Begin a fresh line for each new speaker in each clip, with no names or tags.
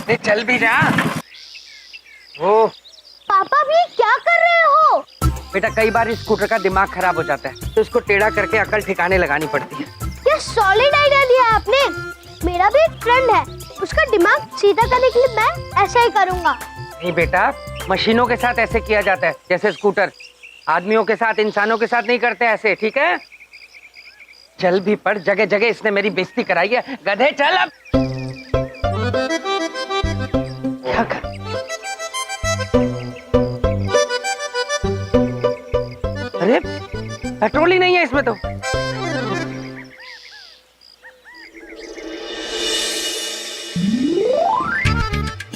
अरे चल भी जा। ओ
पापा भी क्या कर रहे हो?
बेटा कई बार इस स्कूटर का दिमाग खराब हो जाता है तो इसको टेढ़ा करके अकल ठिकाने लगानी पड़ती है।
क्या सॉलिड आइडिया दिया आपने। मेरा भी एक फ्रेंड है, उसका दिमाग सीधा करने के लिए मैं ऐसा ही करूँगा।
नहीं बेटा, मशीनों के साथ ऐसे किया जाता है जैसे स्कूटर। आदमियों के साथ, इंसानों के साथ नहीं करते ऐसे, ठीक है? चल भी पड़, जगह जगह इसने मेरी बेइज्जती कराई है। गधे चल अब। क्या कर? अरे पेट्रोल ही नहीं है इसमें तो।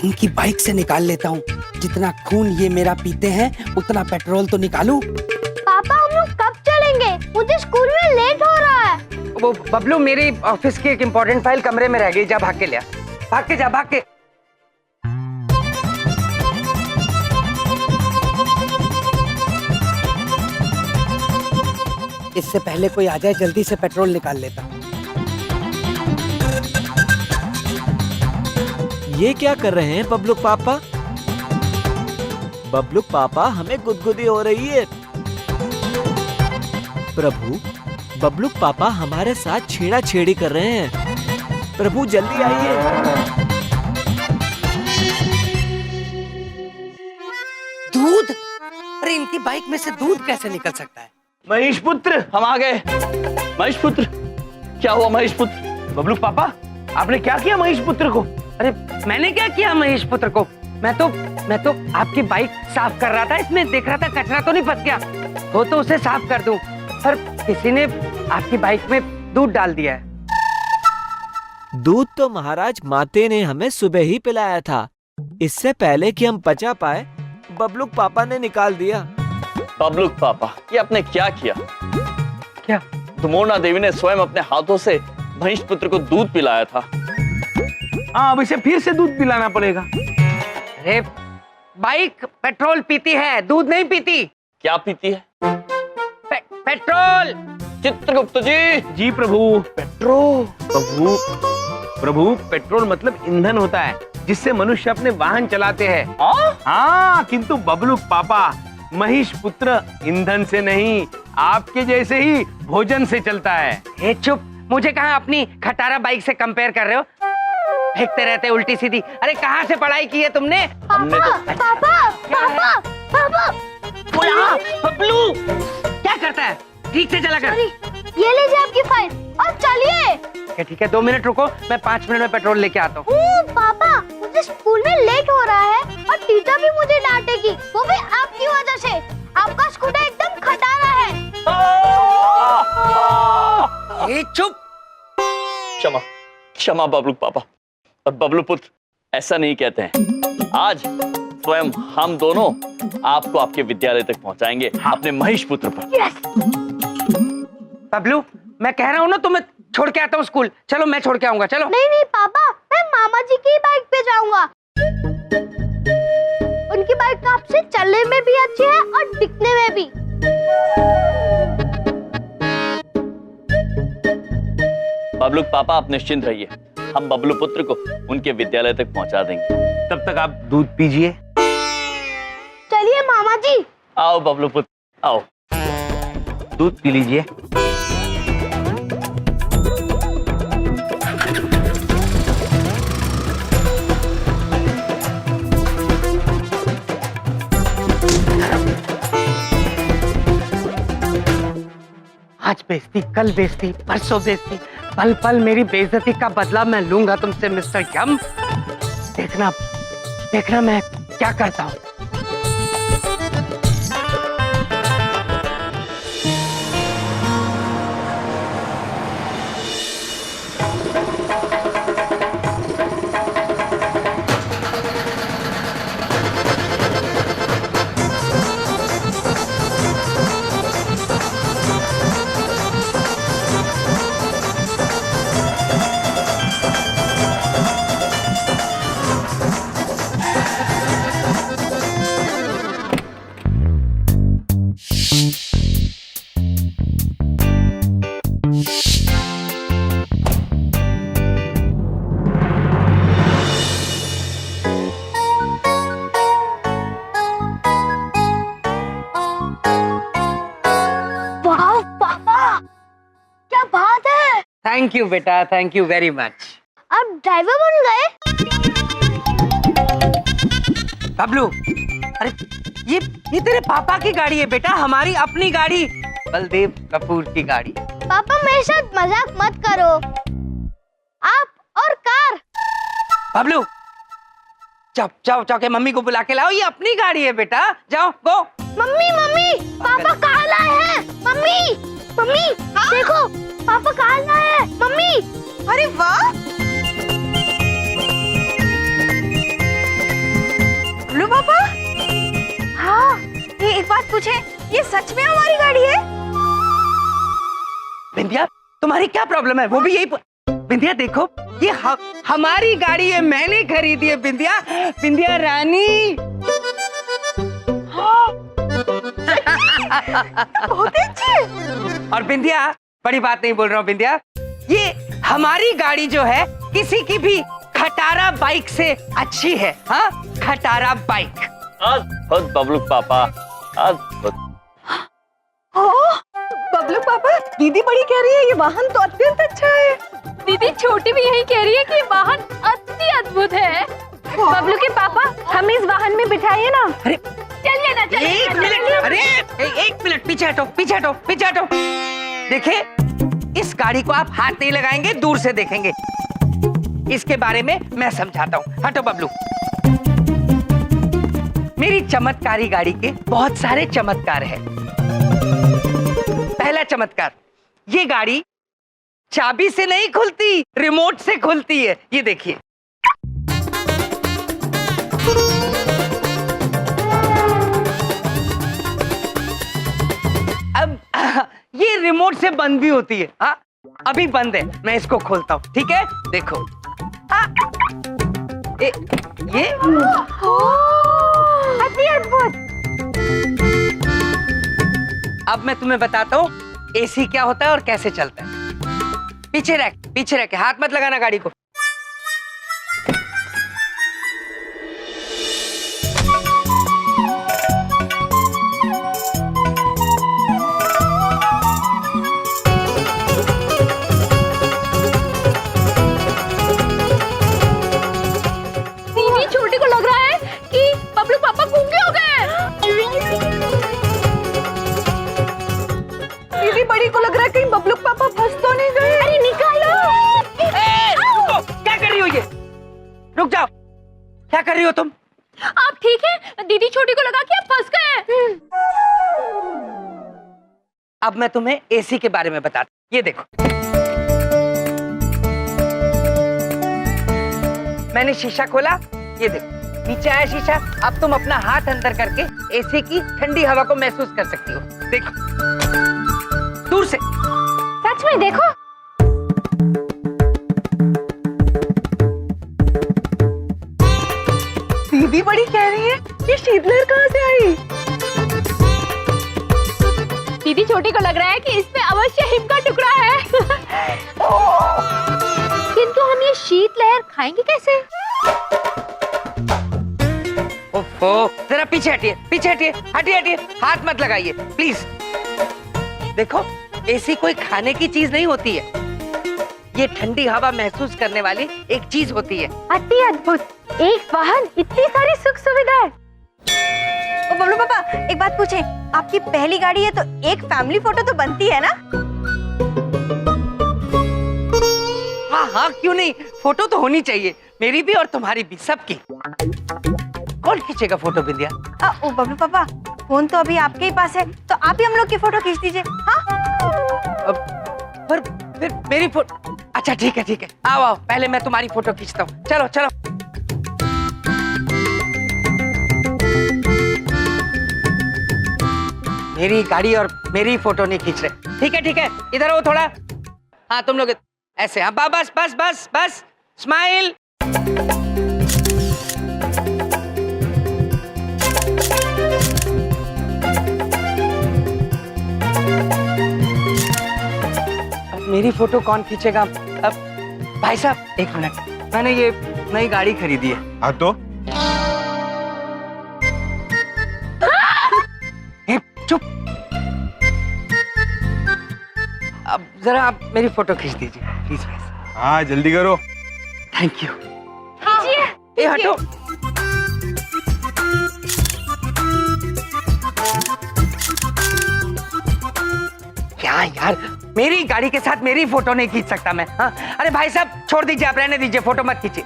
इनकी बाइक से निकाल लेता हूँ। जितना खून ये मेरा पीते हैं उतना पेट्रोल तो निकालूं।
पापा हम लोग कब चलेंगे? मुझे स्कूल में लेट हो रहा है।
वो बबलू, मेरी ऑफिस की एक इम्पोर्टेंट फाइल कमरे में रह गई। जा भाग के ले आ। भाग के जा, भाग के। इससे पहले कोई आ जाए जल्दी से पेट्रोल निकाल लेता।
ये क्या कर रहे हैं बबलू पापा? बबलू पापा, हमें गुदगुदी हो रही है। प्रभु, बबलू पापा हमारे साथ छेड़ा छेड़ी कर रहे हैं। प्रभु जल्दी आइए।
दूध? अरे इनकी बाइक में से दूध कैसे निकल सकता है?
महेश पुत्र, हम आ गए। महेश पुत्र, क्या हुआ महेश पुत्र? बबलू पापा, आपने क्या किया महेश पुत्र को?
अरे मैंने क्या किया महेश पुत्र को? मैं तो आपकी बाइक साफ कर रहा था। इसमें देख रहा था कचरा तो नहीं फंस गया हो तो उसे साफ कर दूं, पर किसी ने आपकी बाइक में दूध डाल दिया है।
दूध तो महाराज माते ने हमें सुबह ही पिलाया था। इससे पहले कि हम पचा पाए, बबलू पापा ने निकाल दिया।
बबलू पापा, ये आपने क्या किया?
क्या?
धुमोना देवी ने स्वयं अपने हाथों से महेश पुत्र को दूध पिलाया था। हाँ, अब इसे फिर से दूध पिलाना पड़ेगा।
अरे बाइक पेट्रोल पीती है, दूध नहीं पीती।
क्या पीती है?
पेट्रोल।
चित्रगुप्त जी। जी प्रभु। पेट्रोल। प्रभु, पेट्रोल मतलब ईंधन होता है जिससे मनुष्य अपने वाहन चलाते हैं। हाँ, किंतु बबलू पापा, महेश पुत्र ईंधन से नहीं, आपके जैसे ही भोजन से चलता है।
ए चुप, मुझे कहाँ अपनी खटारा बाइक से कंपेयर कर रहे हो? फेंकते रहते उल्टी सीधी। अरे कहाँ से पढ़ाई की है तुमने?
हमने तो...
पापा
बबलू क्या करता है? ठीक से चला कर।
ये लीजिए आपकी फाइल और चलिए।
ठीक है, 2 मिनट रुको, मैं 5 मिनट में पेट्रोल लेके आता हूँ।
पापा, मुझे स्कूल में लेट हो रहा है और टीचर भी मुझे डांटेगी, वो भी आपकी वजह से। आपका स्कूटर एकदम खटारा है।
ए चुप।
क्षमा, क्षमा बबलू पापा और बबलू पुत्र, ऐसा नहीं कहते हैं। आज स्वयं हम दोनों आपको आपके विद्यालय तक पहुंचाएंगे, अपने महेश पुत्र पर।
बबलू, मैं कह रहा हूँ ना तुम्हें छोड़ के आता हूँ स्कूल। चलो मैं छोड़ के आऊंगा, चलो।
नहीं पापा, मैं मामा जी की बाइक पे जाऊंगा। उनकी बाइक आपसे चलने में भी अच्छी है और दिखने में भी।
बबलू पापा, आप निश्चिंत रहिए, हम बबलू पुत्र को उनके विद्यालय तक पहुंचा देंगे। तब तक आप दूध पीजिए।
चलिए मामा जी।
आओ बबलू पुत्र, आओ, दूध पी लीजिए।
आज बेइज्जती, कल बेइज्जती, परसों बेइज्जती, पल पल मेरी बेइज्जती का बदला मैं लूंगा तुमसे मिस्टर यम। देखना मैं क्या करता हूँ। थैंक यू बेटा, थैंक यू वेरी मच।
आप ड्राइवर बन गए?
बबलू, अरे ये तेरे पापा की गाड़ी है बेटा, हमारी अपनी गाड़ी, बलदेव कपूर की गाड़ी।
पापा मेरे साथ मजाक मत करो। आप और कार।
बबलू, जाओ के मम्मी को बुला के लाओ, ये अपनी गाड़ी है बेटा, जाओ गो।
मम्मी मम्मी, पापा कार लाए हैं। मम्मी मम्मी, देखो पापा कार लाए हैं। मम्मी,
अरे वाह, लो पापा।
हाँ
ये एक बात पूछे, ये सच में हमारी गाड़ी है?
बिंदिया, तुम्हारी क्या प्रॉब्लम है? वो भी यही बिंदिया देखो, ये हमारी गाड़ी है, मैंने खरीदी है बिंदिया, बिंदिया रानी।
हाँ। बहुत ही अच्छी।
और बिंदिया, बड़ी बात नहीं बोल रहा हूँ बिंदिया, ये हमारी गाड़ी जो है किसी की भी खटारा बाइक से अच्छी है। हाँ, खटारा बाइक।
अद्भुत बबलू पापा, अद्भुत।
बबलू पापा, दीदी बड़ी कह रही है ये वाहन तो अत्यंत अच्छा है।
दीदी छोटी भी यही कह रही है कि ये वाहन अति अद्भुत है। बबलू के पापा, हम इस वाहन में बिठाइए ना।
अरे
चलिए ना, चलिए।
एक मिनट, अरे एक मिनट, पीछे हटो, पीछे हटो, पीछे हटो। देखिए, इस गाड़ी को आप हाथ नहीं लगाएंगे, दूर से देखेंगे। इसके बारे में मैं समझाता हूँ। हटो बबलू। मेरी चमत्कारी गाड़ी के बहुत सारे चमत्कार हैं। पहला चमत्कार, ये गाड़ी चाबी से नहीं खुलती, रिमोट से खुलती है। ये देखिए, अब ये रिमोट से बंद भी होती है। हाँ, अभी बंद है, मैं इसको खोलता हूँ, ठीक है? देखो, ये
अति अद्भुत।
अब मैं तुम्हें बताता हूँ एसी क्या होता है और कैसे चलता है। पीछे रह के, हाथ मत लगाना गाड़ी को।
दीदी छोटी को लग रहा है कि बबलू पापा गूंगे हो गए।
दीदी बड़ी को लग रहा है कहीं बबलू पापा फंस तो नहीं गए।
अरे निकालो।
क्या कर रही हो ये? रुक जाओ, क्या कर रही हो तुम?
आप ठीक है? दीदी छोटी को लगा कि आप फंस गए।
अब मैं तुम्हें एसी के बारे में बताता हूँ। ये देखो, मैंने शीशा खोला, ये देखो नीचे आया शीशा। अब तुम अपना हाथ अंदर करके एसी की ठंडी हवा को महसूस कर सकती हो। देखो, दूर से।
सच में देखो।
दीदी बड़ी कह रही है ये शीतलहर कहाँ से आई?
दीदी छोटी को लग रहा है कि इसमें अवश्य हिम का टुकड़ा है। किंतु हम ये शीतलहर खाएंगे कैसे?
ओफो, जरा पीछे हटिए, हटिए, हाथ मत लगाइए प्लीज। देखो, एसी कोई खाने की चीज नहीं होती है, ये ठंडी हवा महसूस करने वाली एक चीज होती है।
अति अद्भुत, एक वाहन, इतनी सारी सुख सुविधाएं।
ओ बबलू पापा, एक बात पूछे, आपकी पहली गाड़ी है तो एक फैमिली फोटो तो बनती है ना?
हाँ, क्यों नहीं, फोटो तो होनी चाहिए, मेरी भी और तुम्हारी भी, सबकी। कौन खींचेगा फोटो बिंदिया?
ओ बबलू पापा, फोन तो अभी आपके ही पास है, तो आप ही हम लोग की फोटो खींच दीजिए। हाँ,
पर फिर मेरी फोटो। अच्छा ठीक है, आओ, पहले मैं तुम्हारी फोटो खींचता हूँ। चलो। मेरी गाड़ी और मेरी फोटो नहीं खींच रहे। ठीक है, इधर आओ थोड़ा। हाँ, तुम लोग ऐसे। हाँ, बस, स्माइल। अब मेरी फोटो कौन खींचेगा? अब भाई साहब, एक मिनट, मैंने ये नई गाड़ी खरीदी है।
हाँ तो
चुप। अब जरा आप मेरी फोटो खींच दीजिए। प्लीज।
हाँ जल्दी करो।
Thank you.
कीजिए।
ए हटो। क्या यार, मेरी गाड़ी के साथ मेरी फोटो नहीं खींच सकता मैं? हाँ? अरे भाई साहब छोड़ दीजिए, आप रहने दीजिए, फोटो मत खींचिए।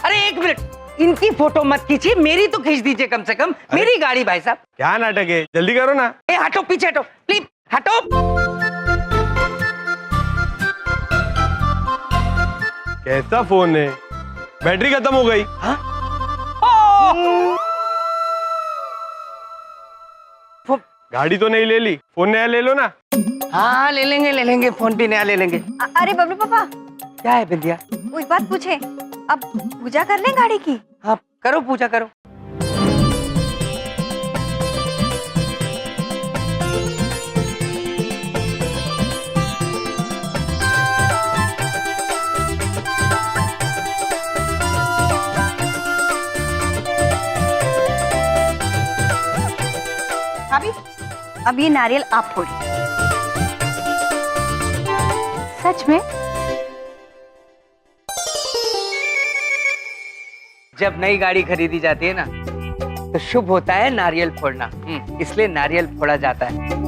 अरे एक मिनट, इनकी फोटो मत खींचिए, मेरी तो खींच दीजिए कम से कम। मेरी गाड़ी भाई साहब।
क्या नाटक है, जल्दी करो ना।
ए हटो, पीछे हटो प्लीज, हटो।
कैसा फोन है, बैटरी खत्म हो गई।
हाँ?
गाड़ी तो नहीं ले ली, फोन नया ले लो ना।
हाँ ले लेंगे, फोन भी नया ले लेंगे।
अरे बबलू पापा,
क्या है बिंदिया?
वो एक बात पूछे, अब पूजा कर लें गाड़ी की?
हाँ करो, पूजा करो।
भाभी, अब ये नारियल आप फोड़िए।
सच में?
जब नई गाड़ी खरीदी जाती है ना, तो शुभ होता है नारियल फोड़ना। इसलिए नारियल फोड़ा जाता है।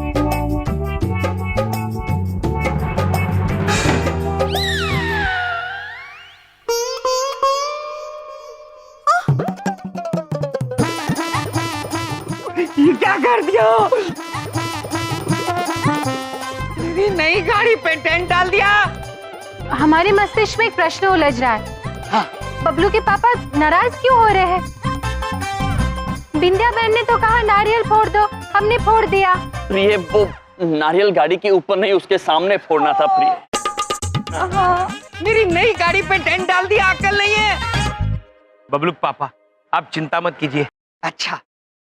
ये क्या कर दिया? मेरी नई गाड़ी पे टेंट डाल दिया।
हमारे मस्तिष्क में एक प्रश्न उलझ रहा है।
हाँ।
बबलू के पापा नाराज क्यों हो रहे हैं? बिंदिया बहन ने तो कहा नारियल फोड़ दो, हमने फोड़ दिया।
प्रिय, वो नारियल गाड़ी के ऊपर नहीं, उसके सामने फोड़ना था प्रिय।
मेरी नई गाड़ी पे टेंट डाल दिया, अकल नहीं है।
बबलू पापा, आप चिंता मत कीजिए।
अच्छा,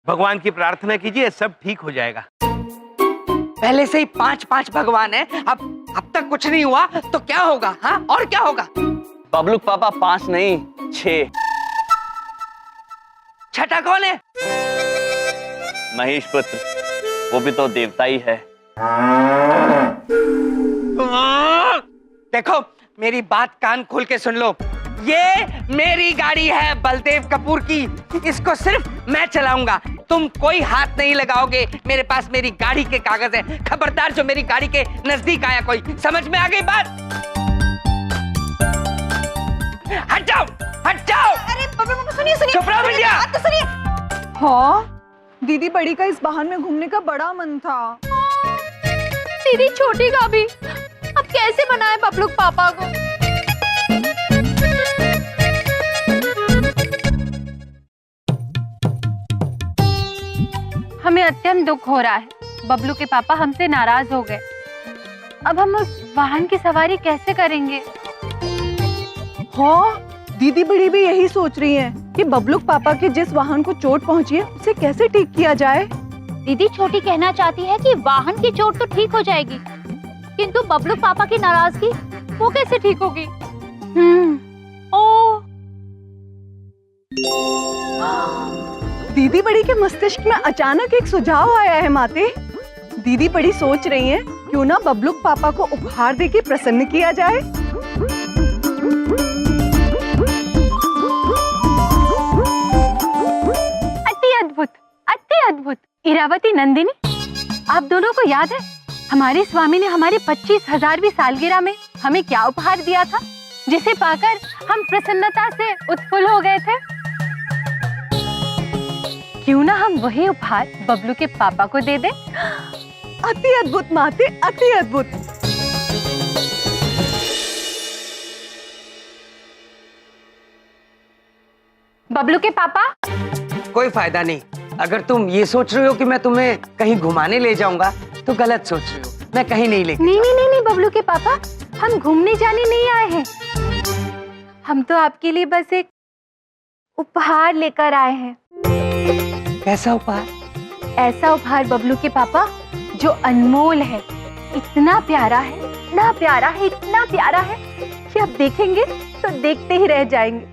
भगवान की प्रार्थना कीजिए, सब ठीक हो जाएगा।
पहले से ही 5-5 भगवान है, अब तक कुछ नहीं हुआ तो क्या होगा? हाँ, और क्या होगा?
बबलू पापा 5 नहीं 6।
छठा कौन है?
महेश पुत्र, वो भी तो देवता ही है।
देखो, मेरी बात कान खोल के सुन लो। ये मेरी गाड़ी है, बलदेव कपूर की। इसको सिर्फ मैं चलाऊंगा, तुम कोई हाथ नहीं लगाओगे। मेरे पास मेरी गाड़ी के कागज है। खबरदार जो मेरी गाड़ी के नजदीक आया कोई। समझ में आ गई बात? हट जाओ, हट जाओ।
अरे पापा सुनिए,
चुप रहो बिंदिया।
बात तो सुनिए।
हाँ, दीदी बड़ी का इस वाहन में घूमने का बड़ा मन था।
दीदी छोटी का भी। अब कैसे बनाए बबलू पापा को? हमें अत्यंत दुख हो रहा है। बबलू के पापा हमसे नाराज हो गए। अब हम उस वाहन की सवारी कैसे करेंगे?
हाँ, दीदी बड़ी भी यही सोच रही हैं कि बबलू पापा के जिस वाहन को चोट पहुंची है उसे कैसे ठीक किया जाए।
दीदी छोटी कहना चाहती है कि वाहन की चोट तो ठीक हो जाएगी, किंतु बबलू पापा की नाराजगी वो कैसे ठीक होगी?
ओ,
दीदी बड़ी के मस्तिष्क में अचानक एक सुझाव आया है माते। दीदी बड़ी सोच रही हैं क्यों ना बबलू पापा को उपहार देके प्रसन्न किया जाए।
अति अद्भुत। इरावती, नंदिनी, आप दोनों को याद है हमारे स्वामी ने हमारी 25,000वीं सालगिरह में हमें क्या उपहार दिया था, जिसे पाकर हम प्रसन्नता से उत्फुल्ल हो गए थे? क्यों ना हम वही उपहार बबलू के पापा को दे दें?
अति अद्भुत माते, अति अद्भुत।
बबलू के पापा,
कोई फायदा नहीं। अगर तुम ये सोच रहे हो कि मैं तुम्हें कहीं घुमाने ले जाऊंगा तो गलत सोच रहे हो। मैं कहीं नहीं ले।
नहीं बबलू के पापा, हम घूमने जाने नहीं आए हैं। हम तो आपके लिए बस एक उपहार लेकर आए हैं।
कैसा उपहार?
ऐसा उपहार बबलू के पापा जो अनमोल है, इतना प्यारा है, इतना प्यारा है, इतना प्यारा है कि आप देखेंगे तो देखते ही रह जाएंगे।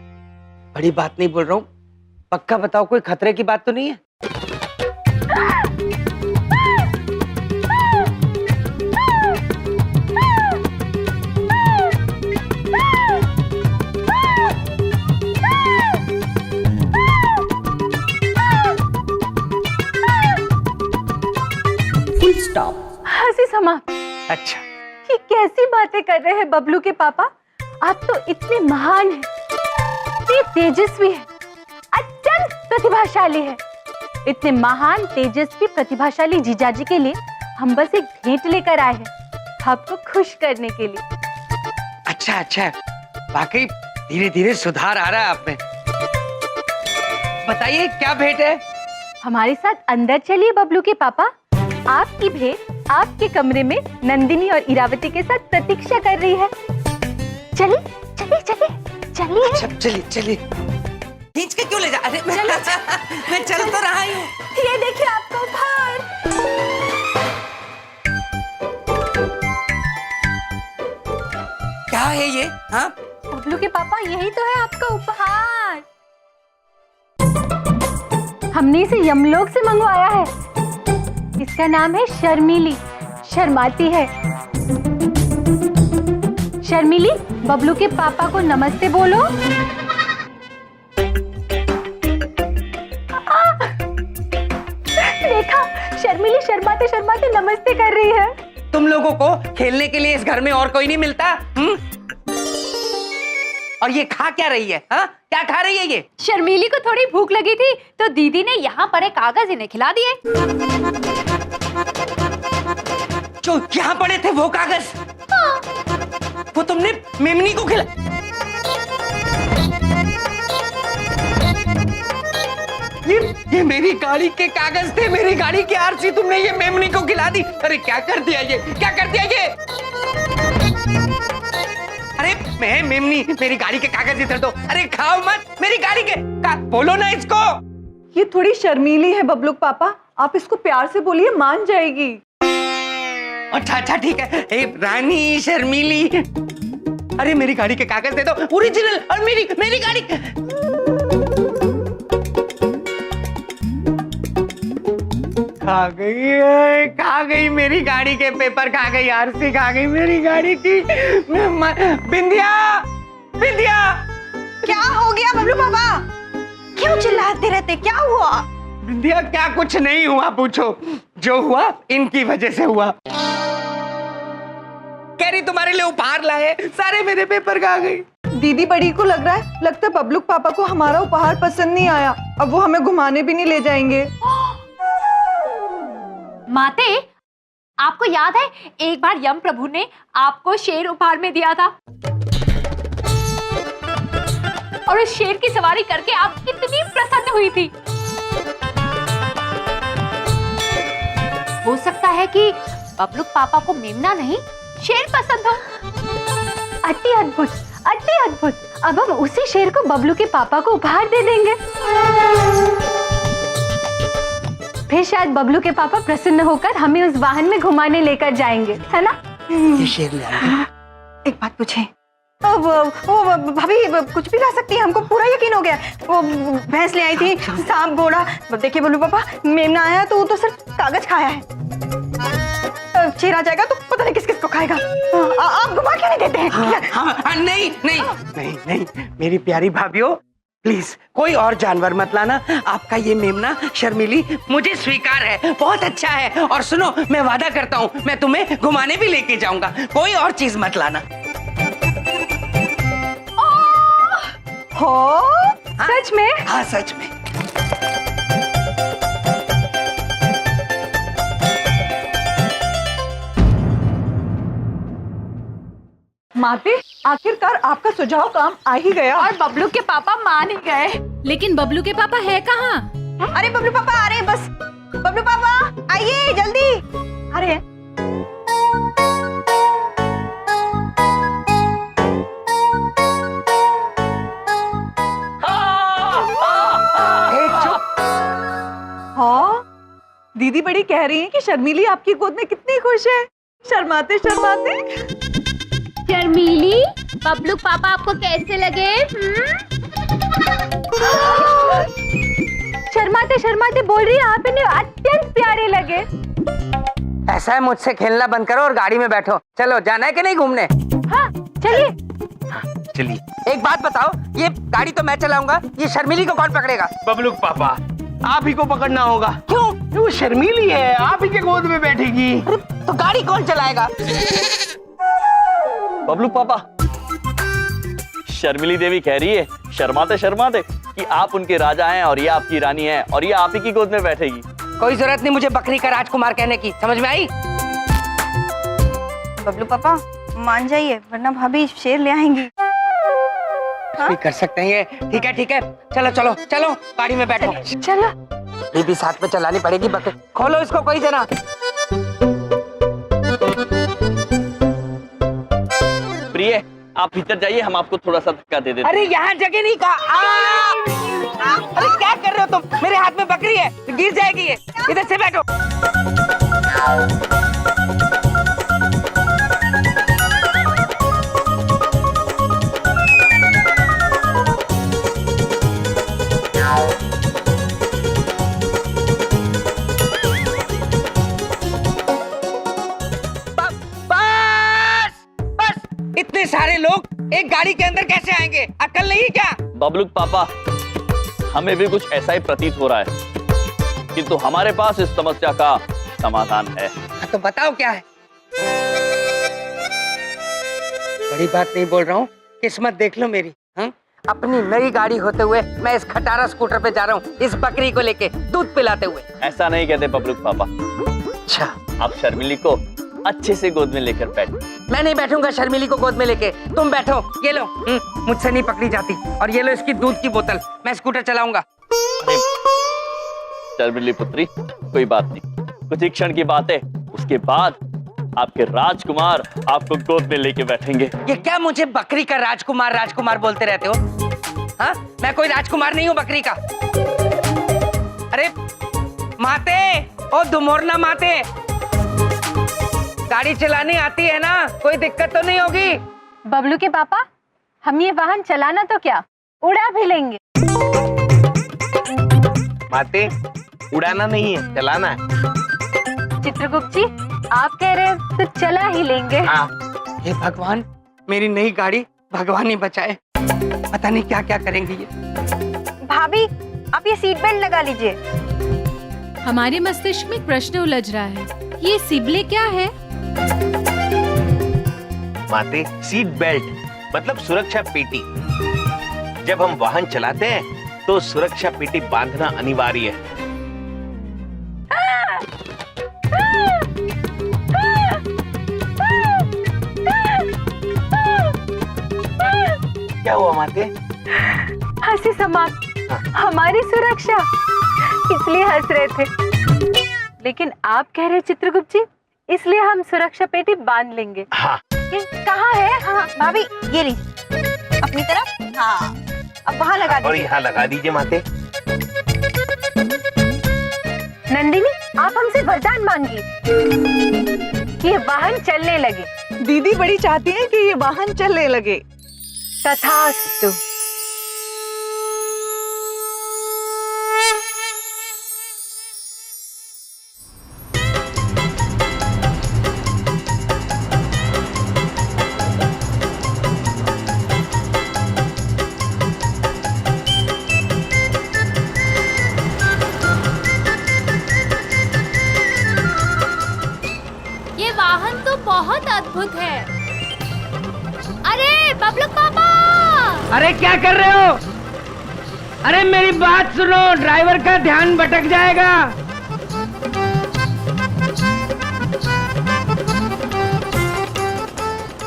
बड़ी बात नहीं बोल रहा हूँ, पक्का बताओ, कोई खतरे की बात तो नहीं है?
समाप्त।
अच्छा,
ये कैसी बातें कर रहे हैं बबलू के पापा? आप तो इतने महान हैं, इतने तेजस्वी हैं, अत्यंत प्रतिभाशाली हैं। इतने महान, तेजस्वी, प्रतिभाशाली जीजाजी के लिए हम बस एक भेंट लेकर आए हैं, आपको खुश करने के लिए।
अच्छा अच्छा, वाकई धीरे धीरे सुधार आ रहा है आप में। बताइए क्या भेंट है?
हमारे साथ अंदर चलिए बबलू के पापा। आपकी भेंट आपके कमरे में नंदिनी और इरावती के साथ प्रतीक्षा कर रही है। चलिए चलिए चलिए चलिए।
अच्छा चलिए चलिए। खींच के क्यों ले जा? अरे मैं चल तो रहा हूँ।
ये देखिए आपका उपहार।
क्या है ये? हाँ,
बबलू के पापा, यही तो है आपका उपहार। हमने इसे यमलोक से मंगवाया है। इसका नाम है शर्मीली, शर्माती है। शर्मीली, बबलू के पापा को नमस्ते बोलो। देखा, शर्मीली शर्माते शर्माते नमस्ते कर रही है।
तुम लोगों को खेलने के लिए इस घर में और कोई नहीं मिलता? और ये खा क्या रही है? हाँ, क्या खा रही है ये?
शर्मीली को थोड़ी भूख लगी थी तो दीदी ने यहाँ पड़े कागज इन्हें खिला दिए।
जो यहाँ पड़े थे वो कागज?
हाँ।
वो तुमने मेमनी को खिला? ये मेरी गाड़ी के कागज थे, मेरी गाड़ी की आरसी तुमने ये मेमनी को खिला दी। अरे क्या कर दिया ये? क्या कर दिया ये? अरे मैं मेमनी, मेरी गाड़ी के कागज इधर दो। अरे खाओ मत, मेरी गाड़ी के बोलो ना इसको।
ये थोड़ी शर्मीली है बबलू पापा, आप इसको प्यार से बोलिए, मान जाएगी।
अच्छा अच्छा ठीक है। ए, रानी शर्मीली, अरे मेरी गाड़ी के कागज दे दो, ओरिजिनल। और मेरी गाड़ी खा गई मेरी गाड़ी के पेपर, खा गई आरसी, खा गई मेरी गाड़ी की। बिंदिया, बिंदिया,
क्या हो गया बबलू पापा? क्यों चिल्लाते रहते, क्या हुआ?
बिंदिया क्या कुछ नहीं हुआ, पूछो। जो हुआ इनकी वजह से हुआ। कह रही तुम्हारे लिए उपहार लाए, सारे मेरे पेपर खा गई।
दीदी बड़ी को लगता है बबलू पापा को हमारा उपहार पसंद नहीं आया। अब वो हमें घुमाने भी नहीं ले जाएंगे।
माते, आपको याद है एक बार यम प्रभु ने आपको शेर उपहार में दिया था और उस शेर की सवारी करके आप कितनी प्रसन्न हुई थी। हो सकता है कि बबलू पापा को मेमना नहीं, शेर पसंद हो। अति अद्भुत, अति अद्भुत। अब हम उसी शेर को बबलू के पापा को उपहार दे देंगे। फिर शायद बबलू के पापा प्रसन्न होकर हमें उस वाहन में घुमाने लेकर जाएंगे, है ना?
ये शेर ले आया।
एक बात पूछे, वो भाभी कुछ भी ला सकती है, हमको पूरा यकीन हो गया। वो भैंस ले आई थी, सांप, घोड़ा। देखिए बबलू पापा, मेमना आया तो वो तो सिर्फ कागज खाया है। शेर आ जाएगा तो पता नहीं किस किस को खाएगा। आप घुमा क्यों नहीं देते हैं?
नहीं नहीं नहीं नहीं, मेरी प्यारी भाभीओ, प्लीज कोई और जानवर मत लाना। आपका ये मेमना शर्मीली मुझे स्वीकार है, बहुत अच्छा है। और सुनो, मैं वादा करता हूँ मैं तुम्हें घुमाने भी लेके जाऊंगा। कोई और चीज मत लाना।
हो?
हाँ?
सच में?
हाँ सच में।
माते, आखिरकार आपका सुझाव काम आ ही गया।
और बबलू के पापा मान ही गए।
लेकिन बबलू के पापा है कहाँ?
अरे बबलू पापा आ रहे हैं, बस। बबलू पापा आइए जल्दी। अरे
हाँ, दीदी बड़ी कह रही है कि शर्मीली आपकी गोद में कितनी खुश है। शर्माते शर्माते।
शर्मीली, बबलू पापा आपको कैसे लगे?
शर्माते शर्माते बोल रही है, आप इन्हें अत्यंत प्यारे लगे।
ऐसा है, मुझसे खेलना बंद करो और गाड़ी में बैठो। चलो, जाना है कि नहीं घूमने?
हाँ चलिए।
चलिए। एक बात बताओ, ये गाड़ी तो मैं चलाऊंगा, ये शर्मीली को कौन पकड़ेगा?
बबलू पापा, आप ही को पकड़ना होगा।
क्यों?
वो शर्मीली है, आप ही के गोद में बैठेगी।
अरे तो गाड़ी कौन चलाएगा?
बबलू पापा, शर्मिली देवी कह रही है शर्माते शर्माते कि आप उनके राजा हैं और ये आपकी रानी है और ये आप ही की गोद में बैठेगी।
कोई जरूरत नहीं मुझे बकरी का राजकुमार कहने की, समझ में आई?
बबलू पापा मान जाइए वरना भाभी शेर ले आएंगी।
भी कर सकते हैं ये। ठीक है चलो चलो चलो गाड़ी में बैठो।
चलो।
ये भी साथ में चलानी पड़ेगी बकरी। खोलो इसको कोई जना।
प्रिय आप भीतर जाइए, हम आपको थोड़ा सा धक्का दे देते हैं।
अरे यहाँ जगह नहीं कहा। अरे क्या कर रहे हो तुम? मेरे हाथ में बकरी है, गिर जाएगी ये। इधर से बैठो। इतने सारे लोग एक गाड़ी के अंदर कैसे आएंगे? अक्ल नहीं क्या?
बबलू पापा, हमें भी कुछ ऐसा ही प्रतीत हो रहा है, किंतु हमारे पास इस समस्या का समाधान है।
तो बताओ क्या है? बड़ी बात नहीं बोल रहा हूँ, किस्मत देख लो मेरी। अपनी नई गाड़ी होते हुए मैं इस खटारा स्कूटर पे जा रहा हूँ इस बकरी को लेके दूध पिलाते हुए।
ऐसा नहीं कहते बबलू पापा।
अच्छा,
आप शर्मिली को अच्छे से गोद में लेकर बैठो।
मैं नहीं बैठूंगा शर्मिली को गोद में लेके, तुम बैठो। ये लो, मुझसे नहीं पकड़ी जाती। और ये लो इसकी दूध की बोतल, मैं स्कूटर चलाऊंगा।
अरे शर्मिली पुत्री, कोई बात नहीं, कुछ ही क्षण की बात है, उसके बाद आपके राजकुमार आपको गोद में लेके बैठेंगे।
ये क्या मुझे बकरी का राजकुमार राजकुमार बोलते रहते हो? हाँ, मैं कोई राजकुमार नहीं हूँ बकरी का। अरे माते, ओ दुमोरना माते, गाड़ी चलानी आती है ना? कोई दिक्कत तो नहीं होगी?
बबलू के पापा, हम ये वाहन चलाना तो क्या, उड़ा भी लेंगे।
माते, उड़ाना नहीं है, चलाना है।
चित्रगुप्त जी, आप कह रहे हैं तो चला ही लेंगे।
हाँ।
हे भगवान, मेरी नई गाड़ी भगवान ही बचाए। पता नहीं क्या क्या करेंगी ये।
भाभी आप ये सीट बेल्ट लगा लीजिए।
हमारे मस्तिष्क में एक प्रश्न उलझ रहा है, ये सिबले क्या है?
माते, सीट बेल्ट मतलब सुरक्षा पेटी। जब हम वाहन चलाते हैं तो सुरक्षा पेटी बांधना अनिवार्य है। क्या हुआ माते?
हंसी समाप्त। हमारी सुरक्षा, इसलिए हंस रहे थे। लेकिन आप कह रहे चित्रगुप्त जी, इसलिए हम सुरक्षा पेटी बांध लेंगे।
हाँ।
ये कहाँ है? हाँ
भाभी ये लीजिए अपनी तरफ। हाँ, अब वहाँ लगा
और
दीजिए।
यहाँ लगा दीजिए माते।
नंदिनी, आप हमसे वरदान मांगिए, ये वाहन चलने लगे।
दीदी बड़ी चाहती है कि ये वाहन चलने लगे।
तथास्तु।
ये वाहन तो बहुत अद्भुत है। अरे बबलू पापा!
अरे क्या कर रहे हो? अरे मेरी बात सुनो, ड्राइवर का ध्यान भटक जाएगा।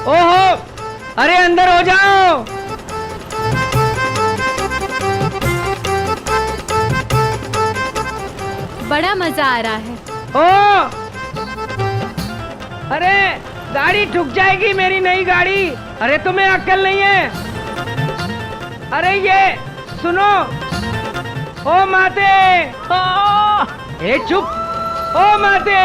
ओहो, अरे अंदर हो जाओ।
बड़ा मजा आ रहा है।
ओ, अरे गाड़ी ठुक जाएगी, मेरी नई गाड़ी। अरे तुम्हें अक्ल नहीं है? अरे ये सुनो, ओ माते, ए चुप, ओ माते।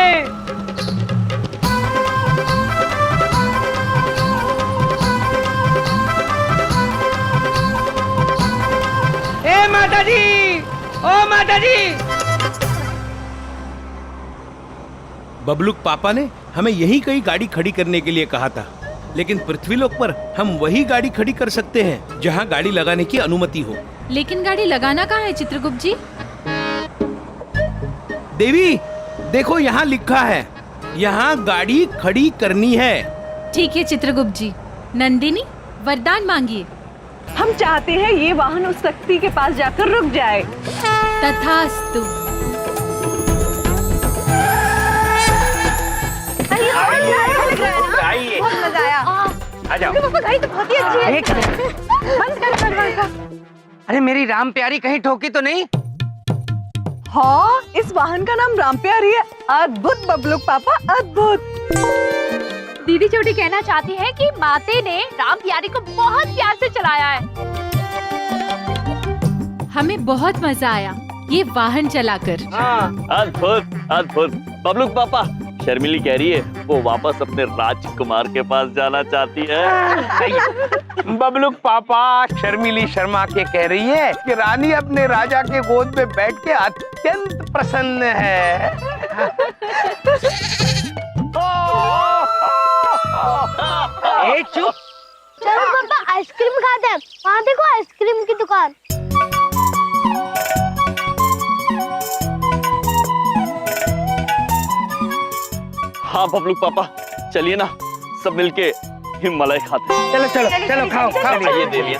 ए माता जी, ओ माता जी।
बबलूक पापा ने हमें यही कहीं गाड़ी खड़ी करने के लिए कहा था, लेकिन पृथ्वीलोक पर हम वही गाड़ी खड़ी कर सकते हैं जहां गाड़ी लगाने की अनुमति हो।
लेकिन गाड़ी लगाना कहाँ है चित्रगुप्त जी?
देवी देखो, यहाँ लिखा है यहाँ गाड़ी खड़ी करनी है।
ठीक है चित्रगुप्त जी। नंदिनी, वरदान मांगिए।
हम चाहते हैं ये वाहन उस शक्ति के पास जाकर रुक जाए।
तथास्तु।
आइए,
बहुत मजा आया।
आ जाओ।
पापा गाड़ी तो बहुत ही अच्छी है।
एक मिनट।
बंद कर।
अरे मेरी राम प्यारी कहीं ठोकी तो नहीं?
हाँ, इस वाहन का नाम राम प्यारी है। अद्भुत बबलूक पापा, अद्भुत।
दीदी छोटी कहना चाहती है कि माते ने राम प्यारी को बहुत प्यार से चलाया है।
हमें बहुत मजा आया ये वाहन चलाकर।
अद्भुत अद्भुत। बबलूक पापा, शर्मिली कह रही है वो वापस अपने राजकुमार के पास जाना चाहती है।
बबलूक पापा शर्मिली शर्मा के कह रही है कि रानी अपने राजा के गोद में बैठ के अत्यंत प्रसन्न है।
चुप।
चलो पापा आइसक्रीम खाते हैं। वहाँ देखो आइसक्रीम की दुकान।
हाँ बबलूक पापा, चलिए ना सब मिलके हिमालय खाते हैं।
चलो खाओ खाओ।
ये दे लिया।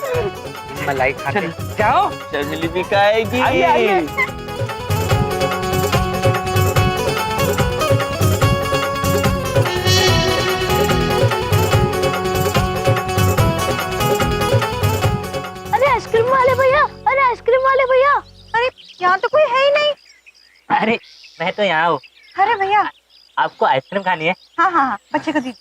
मलाई खाते जाओ।
शर्मिली भी खाएगी।
आइए।
अरे आइसक्रीम वाले भैया, अरे आइसक्रीम वाले भैया।
अरे यहाँ तो कोई है ही नहीं।
अरे मैं तो यहाँ हूँ।
अरे भैया,
आपको आइसक्रीम खानी है?
हाँ, बच्चे को दी।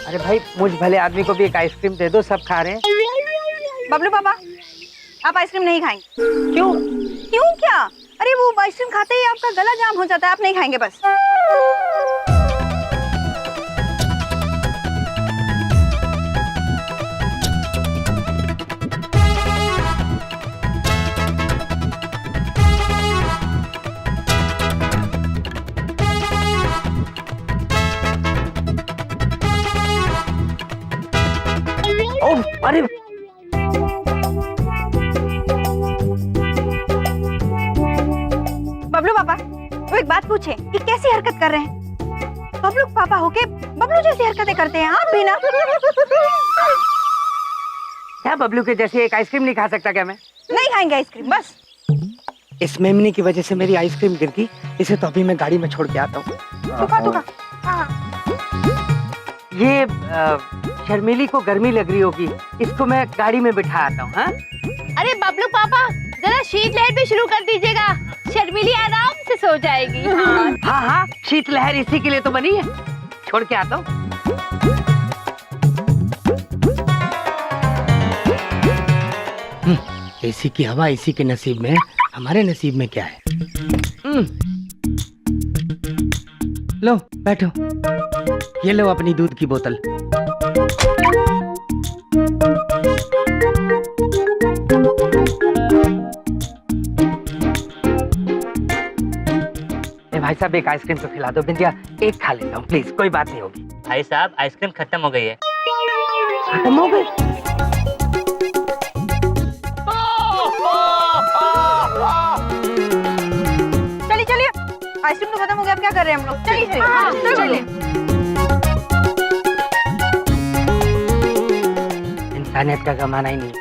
अरे भाई, मुझ भले आदमी को भी एक आइसक्रीम दे दो, सब खा रहे हैं।
बबलू पापा, आप आइसक्रीम नहीं खाएंगे।
क्यों?
क्यों क्या? अरे वो आइसक्रीम खाते ही आपका गला जाम हो जाता है, आप नहीं खाएंगे बस।
ओह, अरे
बबलू पापा, वो एक बात पूछे, ये कैसी हरकत कर रहे हैं? बबलू पापा होके बबलू जैसी हरकतें करते हैं, आप भी ना।
क्या बबलू के जैसे एक आइसक्रीम नहीं खा सकता क्या मैं?
नहीं खाएंगे आइसक्रीम बस।
इस मेमनी की वजह से मेरी आइसक्रीम गिर गई। इसे तो अभी मैं गाड़ी में छोड़ के आता हूँ।
तुका।
ये शर्मिली को गर्मी लग रही होगी, इसको मैं गाड़ी में बिठा आता हूँ। हाँ?
अरे बबलू पापा, जरा शीतलहर भी शुरू कर दीजिएगा, शर्मिली आराम से सो जाएगी।
हाँ, शीतलहर इसी के लिए तो बनी है। छोड़ के आता हूँ। एसी की हवा इसी के नसीब में है, हमारे नसीब में क्या है? लो बैठो, ये लो अपनी दूध की बोतल। भाई साहब एक आइसक्रीम तो खिला दो। बिंदिया एक खा लेता हूँ प्लीज, कोई बात नहीं होगी।
भाई साहब आइसक्रीम खत्म हो गई है।
खत्म हो गई?
चलिए, आइसक्रीम तो खत्म हो गया, अब क्या कर रहे हैं हम लोग? चलिए।
इंसानियत का कमाना ही नहीं।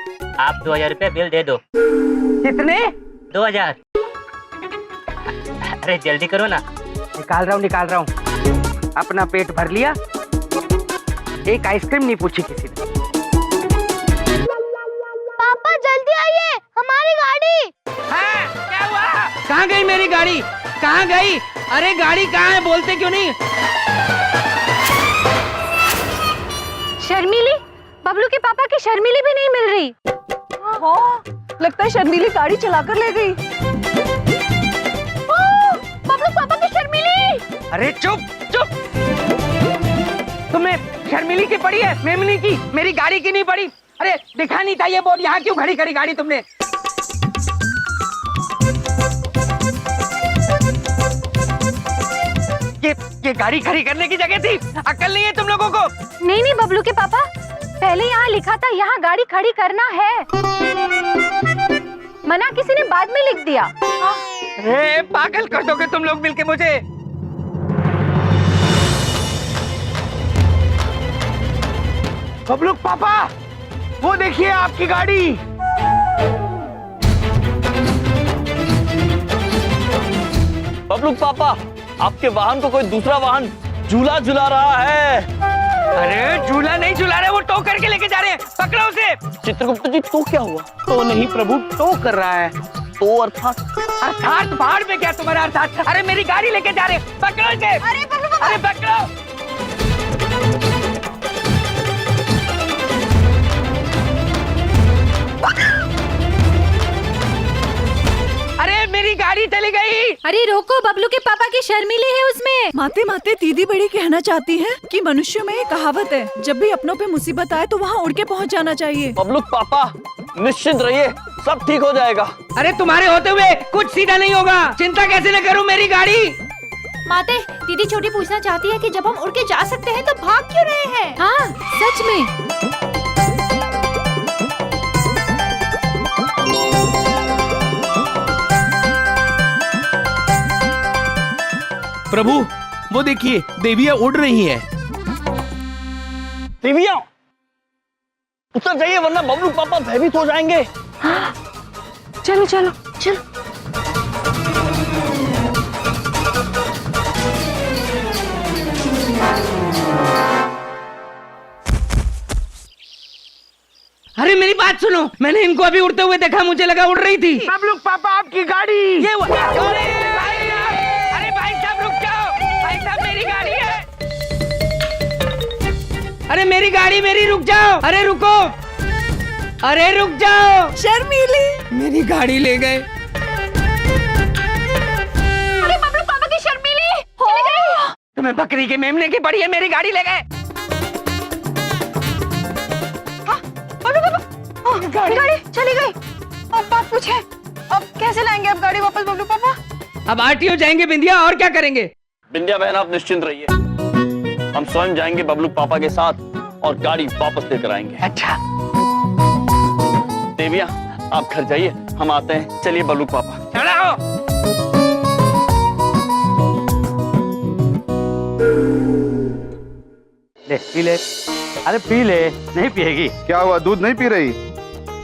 आप 2000 रुपए बिल दे दो।
कितने?
2000। अरे जल्दी करो ना।
निकाल रहा हूँ। अपना पेट भर लिया, एक आइसक्रीम नहीं पूछी किसी ने।
पापा जल्दी आइए, हमारी गाड़ी।
हाँ, क्या हुआ? कहाँ गई मेरी गाड़ी? कहाँ गई? अरे गाड़ी कहाँ है, बोलते क्यों नहीं?
शर्मिली, बबलू के पापा की शर्मिली भी नहीं मिल रही।
हाँ, लगता है शर्मिली गाड़ी चलाकर ले गई।
बबलू पापा की शर्मिली।
अरे चुप। तुम्हें शर्मिली की पड़ी है, मेमनी की, मेरी गाड़ी की नहीं पड़ी। अरे दिखा नहीं था ये बोर्ड, यहाँ क्यों खड़ी करी गाड़ी तुमने? ये गाड़ी खड़ी करने की जगह थी, अक्ल नहीं है तुम लोगों को?
नहीं नहीं बबलू के पापा, पहले यहाँ लिखा था यहाँ गाड़ी खड़ी करना है, मना किसी ने बाद में लिख दिया।
अरे पागल कर दोगे तुम लोग मिलके मुझे।
बबलूक पापा, वो देखिए आपकी गाड़ी।
बबलूक पापा, आपके वाहन को कोई दूसरा वाहन झूला झुला रहा है।
अरे झूला नहीं झूला रहे, वो टो करके लेके जा रहे हैं, पकड़ो उसे।
चित्रगुप्त जी, तो क्या हुआ?
तो नहीं प्रभु, टो कर रहा है।
तो अर्थात
पहाड़ में क्या तुम्हारा अर्थात? अरे मेरी गाड़ी लेके जा रहे हैं, पकड़ो इसे। अरे पकड़ो। अरे मेरी गाड़ी चली गई।
अरे रोको, बबलू के पापा की शर्मिली है उसमें।
माते माते दीदी बड़ी कहना चाहती है कि मनुष्य में एक कहावत है, जब भी अपनों पे मुसीबत आए तो वहाँ उड़ के पहुँच जाना चाहिए।
बबलूक पापा, निश्चिंत रहिए, सब ठीक हो जाएगा।
अरे तुम्हारे होते हुए कुछ सीधा नहीं होगा, चिंता कैसे न करूं मेरी गाड़ी।
माते, दीदी छोटी पूछना चाहती है कि जब हम उड़ के जा सकते हैं तो भाग क्यों रहे हैं?
हाँ सच में।
प्रभु, वो देखिए देवियां उड़ रही हैं।
देवियां, उतर जाइए वरना बबलूक पापा भयभीत हो जाएंगे।
चलो चलो चलो।
अरे मेरी बात सुनो, मैंने इनको अभी उड़ते हुए देखा, मुझे लगा उड़ रही थी।
बबलूक पापा, आपकी गाड़ी।
ये अरे भाई साहब रुक जाओ, भाई साहब मेरी गाड़ी है। अरे मेरी गाड़ी मेरी, रुक जाओ। अरे रुको, अरे रुक जाओ।
शर्मिली,
मेरी गाड़ी ले गए।
अरे बबलू पापा की शर्मिली चली गई।
तुम्हें बकरी के मेमने की पड़ी है, मेरी गाड़ी ले गए।
गाड़ी चली गई। अब बात पूछे, अब कैसे लाएंगे अब गाड़ी वापस बबलू पापा?
अब आरटीओ जाएंगे बिंदिया, और क्या करेंगे?
बिंदिया बहन, आप निश्चिंत रहिए, हम स्वयं जाएंगे बबलूक पापा के साथ और गाड़ी वापस लेकर आएंगे।
अच्छा
देविया, आप घर जाइए, हम आते हैं। चलिए बबलूक पापा।
चढ़ाओ।
ले पी ले। अरे पी ले। नहीं पिएगी?
क्या हुआ, दूध नहीं पी रही?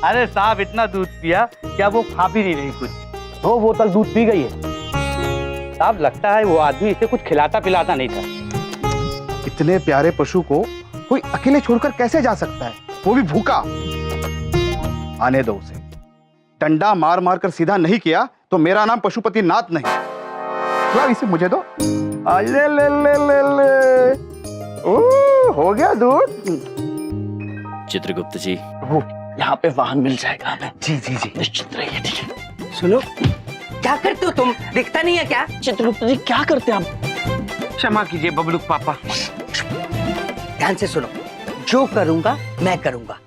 अरे साहब, इतना दूध पिया क्या वो खा भी नहीं रही कुछ। 2 बोतल दूध पी गई है साहब। लगता है वो आदमी इसे कुछ खिलाता पिलाता नहीं था।
इतने प्यारे पशु को कोई अकेले छोड़कर कैसे जा सकता है, वो भी भूखा? आने दो उसे। डंडा मार मार कर सीधा नहीं किया तो मेरा नाम पशुपति नाथ नहीं। ला इसे मुझे दो। ले ले ले ले ले। ओ, हो गया दूध।
चित्रगुप्त जी, यहाँ पे वाहन मिल जाएगा हमें।
जी जी जी,
निश्चिंत रहिए, ठीक है?
सुनो, क्या करते हो तुम? दिखता नहीं है क्या?
चित्रगुप्त जी, क्या करते हैं आप?
क्षमा कीजिए बबलूक पापा।
ध्यान से सुनो, जो करूंगा मैं करूंगा।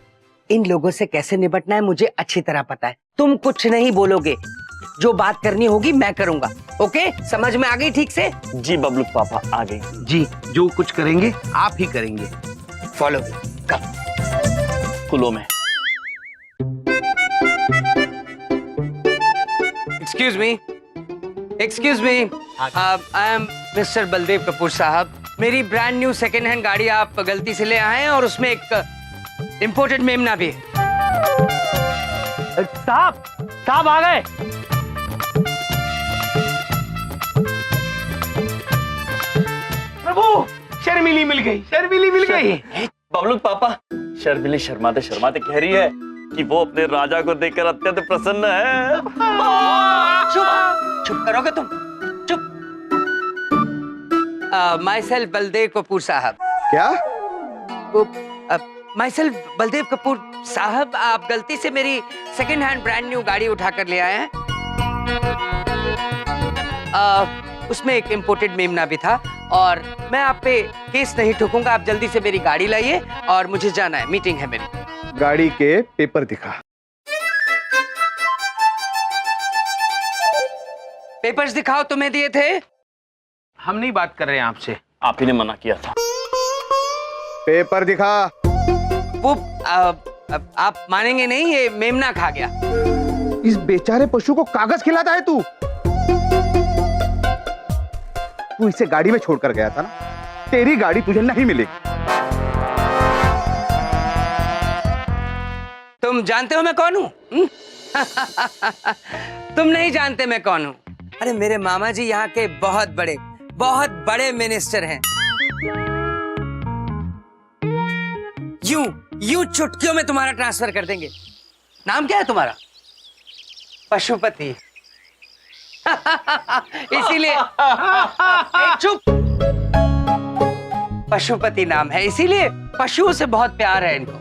इन लोगों से कैसे निपटना है मुझे अच्छी तरह पता है। तुम कुछ नहीं बोलोगे, जो बात करनी होगी मैं करूंगा। ओके, समझ में आ गई ठीक से?
जी बबलूक पापा, आ गई।
जी, जो कुछ करेंगे आप ही करेंगे।
फॉलो कर।
कुलों में।
Excuse me, excuse me, I am mister Baldev Kapoor साहब। मेरी ब्रांड न्यू सेकेंड हैंड गाड़ी आप गलती से ले आए हैं और उसमें एक इम्पोर्टेड मेमना भी है।
साहब आ गए।
प्रभु, शर्मिली मिल गई, शर्मिली मिल गई।
बबलूक पापा, शर्मिली शर्माते शर्माते कह रही है कि वो अपने राजा को देखकर अत्यंत प्रसन्न है।
चुप करोगे तुम? चुप। माई सेल्फ बलदेव कपूर साहब।
क्या?
माई सेल्फ बलदेव कपूर साहब, आप गलती से मेरी सेकेंड हैंड ब्रांड न्यू गाड़ी उठाकर ले आए हैं। उसमें एक इम्पोर्टेड मेमना भी था और मैं आप पे केस नहीं ठोकूंगा। आप जल्दी से मेरी गाड़ी लाइए और मुझे जाना है, मीटिंग है मेरी।
गाड़ी के पेपर दिखा।
पेपर्स दिखाओ, तुम्हें दिए थे।
हम नहीं बात कर रहे हैं आपसे,
आप ही ने मना किया था।
पेपर दिखा।
वो आप मानेंगे नहीं, ये मेमना खा गया।
इस बेचारे पशु को कागज खिलाता है तू। तू इसे गाड़ी में छोड़कर गया था ना, तेरी गाड़ी तुझे नहीं मिलेगी।
तुम जानते हो मैं कौन हूं? तुम नहीं जानते मैं कौन हूं। अरे मेरे मामा जी यहाँ के बहुत बड़े मिनिस्टर हैं। यूं चुटकियों में तुम्हारा ट्रांसफर कर देंगे। नाम क्या है तुम्हारा? पशुपति। इसीलिए चुप। पशुपति नाम है, इसीलिए पशुओं से बहुत प्यार है इनको।